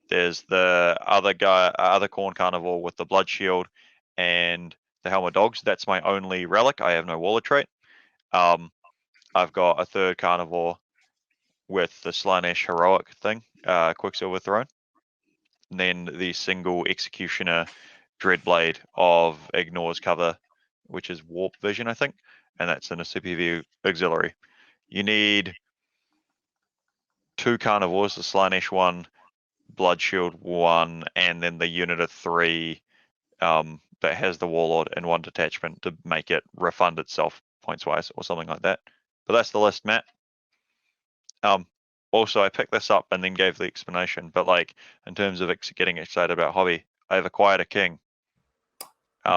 There's the other Khorne Carnivore with the Blood Shield and the Helm of Dogs. That's my only relic. I have no Warlord trait. I've got a third Carnivore with the Slanesh Heroic thing, Quicksilver Throne. And then the single Executioner Dreadblade of Ignores Cover, which is Warp Vision, I think. And that's in a super heavy auxiliary. You need 2 Carnivores, the Slanesh 1, Blood Shield 1, and then the unit of 3 that has the Warlord and 1 detachment to make it refund itself points-wise or something like that. But that's the list, Matt. Also, I picked this up and then gave the explanation, but like in terms of getting excited about hobby, I've acquired a king.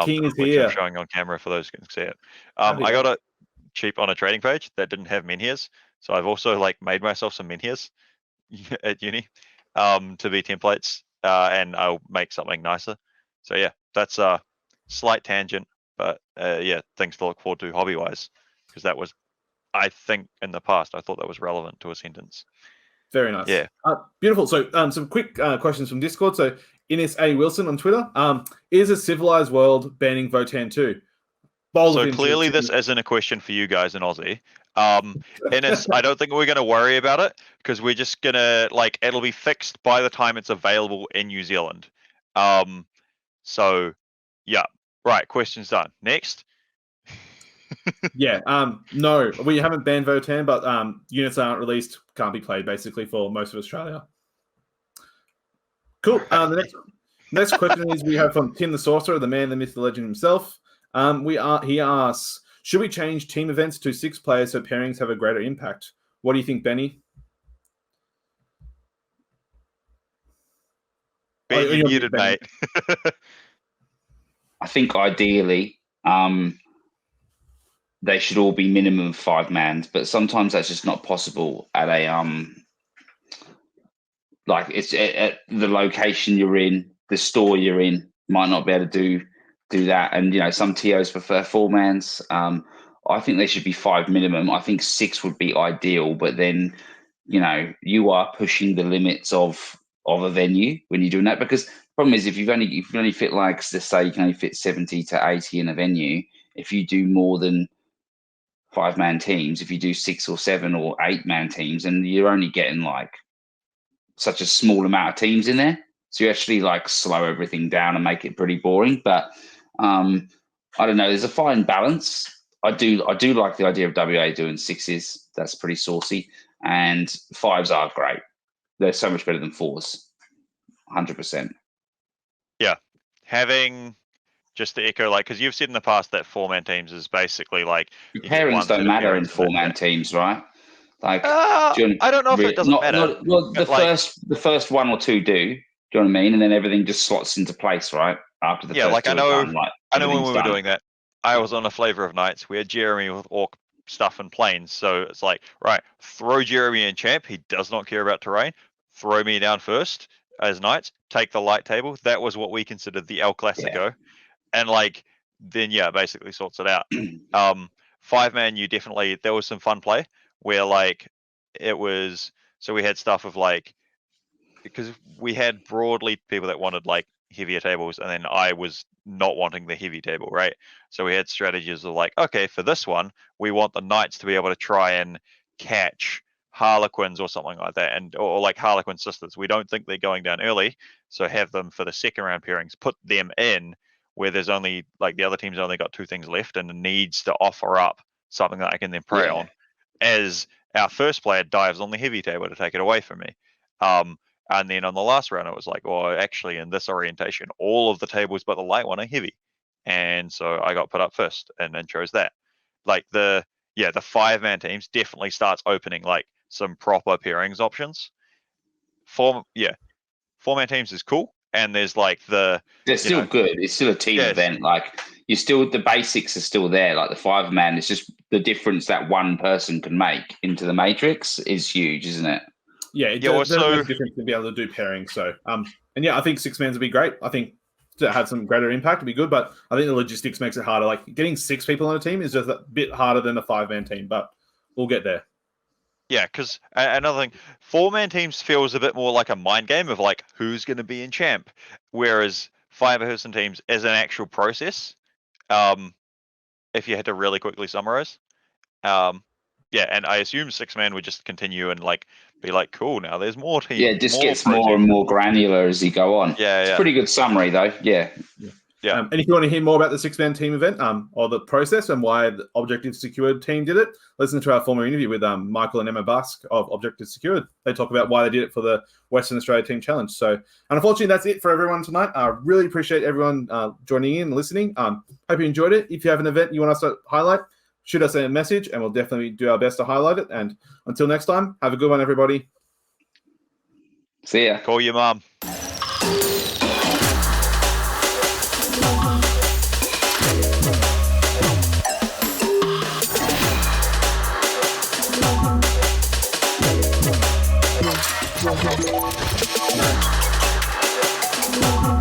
King is which here. I'm showing on camera for those who can see it. I got it cheap on a trading page that didn't have menhirs, so I've also like made myself some menhirs at uni to be templates, and I'll make something nicer. So yeah, that's a slight tangent, but things to look forward to hobby wise, because that was, I think, in the past I thought that was relevant to a sentence. Very nice. Yeah. Beautiful. So some quick questions from Discord. So Ines A. Wilson on Twitter. Is a civilized world banning Votan 2? So clearly this isn't a question for you guys in Aussie. Ines, I don't think we're going to worry about it because we're just going to, like, it'll be fixed by the time it's available in New Zealand. So, yeah. Right, question's done. Next. No, we haven't banned Votan, but units aren't released, can't be played basically for most of Australia. Cool. The next question is we have from Tim the Sorcerer, the man, the myth, the legend himself. He asks, should we change team events to 6 players so pairings have a greater impact? What do you think, Benny? Ben, you're muted, mate. I think ideally, they should all be minimum 5 mans, but sometimes that's just not possible at a like it's at the location you're in. the store you're in might not be able to do that. And some TOs prefer 4-mans. I think there should be 5 minimum. I think 6 would be ideal, but then you are pushing the limits of a venue when you're doing that, because the problem is if you only fit, like, let's say you can only fit 70 to 80 in a venue. If you do more than 5-man teams, if you do 6 or 7 or 8-man teams, and you're only getting like such a small amount of teams in there, so you actually like slow everything down and make it pretty boring. But I don't know, there's a fine balance. I do like the idea of WA doing 6s. That's pretty saucy, and 5s are great. They're so much better than 4s, 100%. Yeah, having, just to echo, like, because you've said in the past that 4-man teams is basically like pairings don't matter in 4-man teams, right? Like, I don't know if it doesn't matter. Well, the first 1 or 2 do. Do you know what I mean? And then everything just slots into place, right? After the first 2 are done, I know when we were doing that, I was on a Flavor of Nights. We had Jeremy with Orc stuff and planes, so it's like, right, throw Jeremy in champ. He does not care about terrain. Throw me down first as knights. Take the light table. That was what we considered the El Clasico. Yeah. And like, then basically sorts it out. 5-man, there was some fun play where like it was, so we had stuff of like, because we had broadly people that wanted like heavier tables, and then I was not wanting the heavy table, right? So we had strategies of like, okay, for this one, we want the knights to be able to try and catch Harlequins or something like that, or like Harlequin sisters. We don't think they're going down early, so have them for the second round pairings, put them in where there's only, like, the other team's only got 2 things left and needs to offer up something that I can then prey on, as our first player dives on the heavy table to take it away from me. And then on the last round, it was like, well, actually, in this orientation, all of the tables but the light one are heavy. And so I got put up first and then chose that. Like, the 5-man teams definitely starts opening, like, some proper pairings options. 4-man teams is cool. And there's like they're still good. It's still a team event. Like, the basics are still there. Like the 5-man, it's just the difference that one person can make into the matrix is huge, isn't it? Yeah, it does make a difference to be able to do pairing. So, and I think 6-mans would be great. I think to have some greater impact would be good, but I think the logistics makes it harder. Like, getting 6 people on a team is just a bit harder than a 5-man team, but we'll get there. Yeah, because another thing, 4-man teams feels a bit more like a mind game of like who's going to be in champ, whereas 5-person teams is an actual process. If you had to really quickly summarize, and I assume 6-man would just continue and like be like, cool, now there's more teams. Yeah, it just gets more and more granular as you go on. Yeah, it's a pretty good summary though. Yeah. And if you want to hear more about the 6-man team event or the process and why the Objective Secured team did it, listen to our former interview with Michael and Emma Busk of Objective Secured. They talk about why they did it for the Western Australia Team Challenge. So, unfortunately, that's it for everyone tonight. I really appreciate everyone joining in and listening. Hope you enjoyed it. If you have an event you want us to highlight, shoot us a message and we'll definitely do our best to highlight it. And until next time, have a good one, everybody. See ya. Call your mom. No.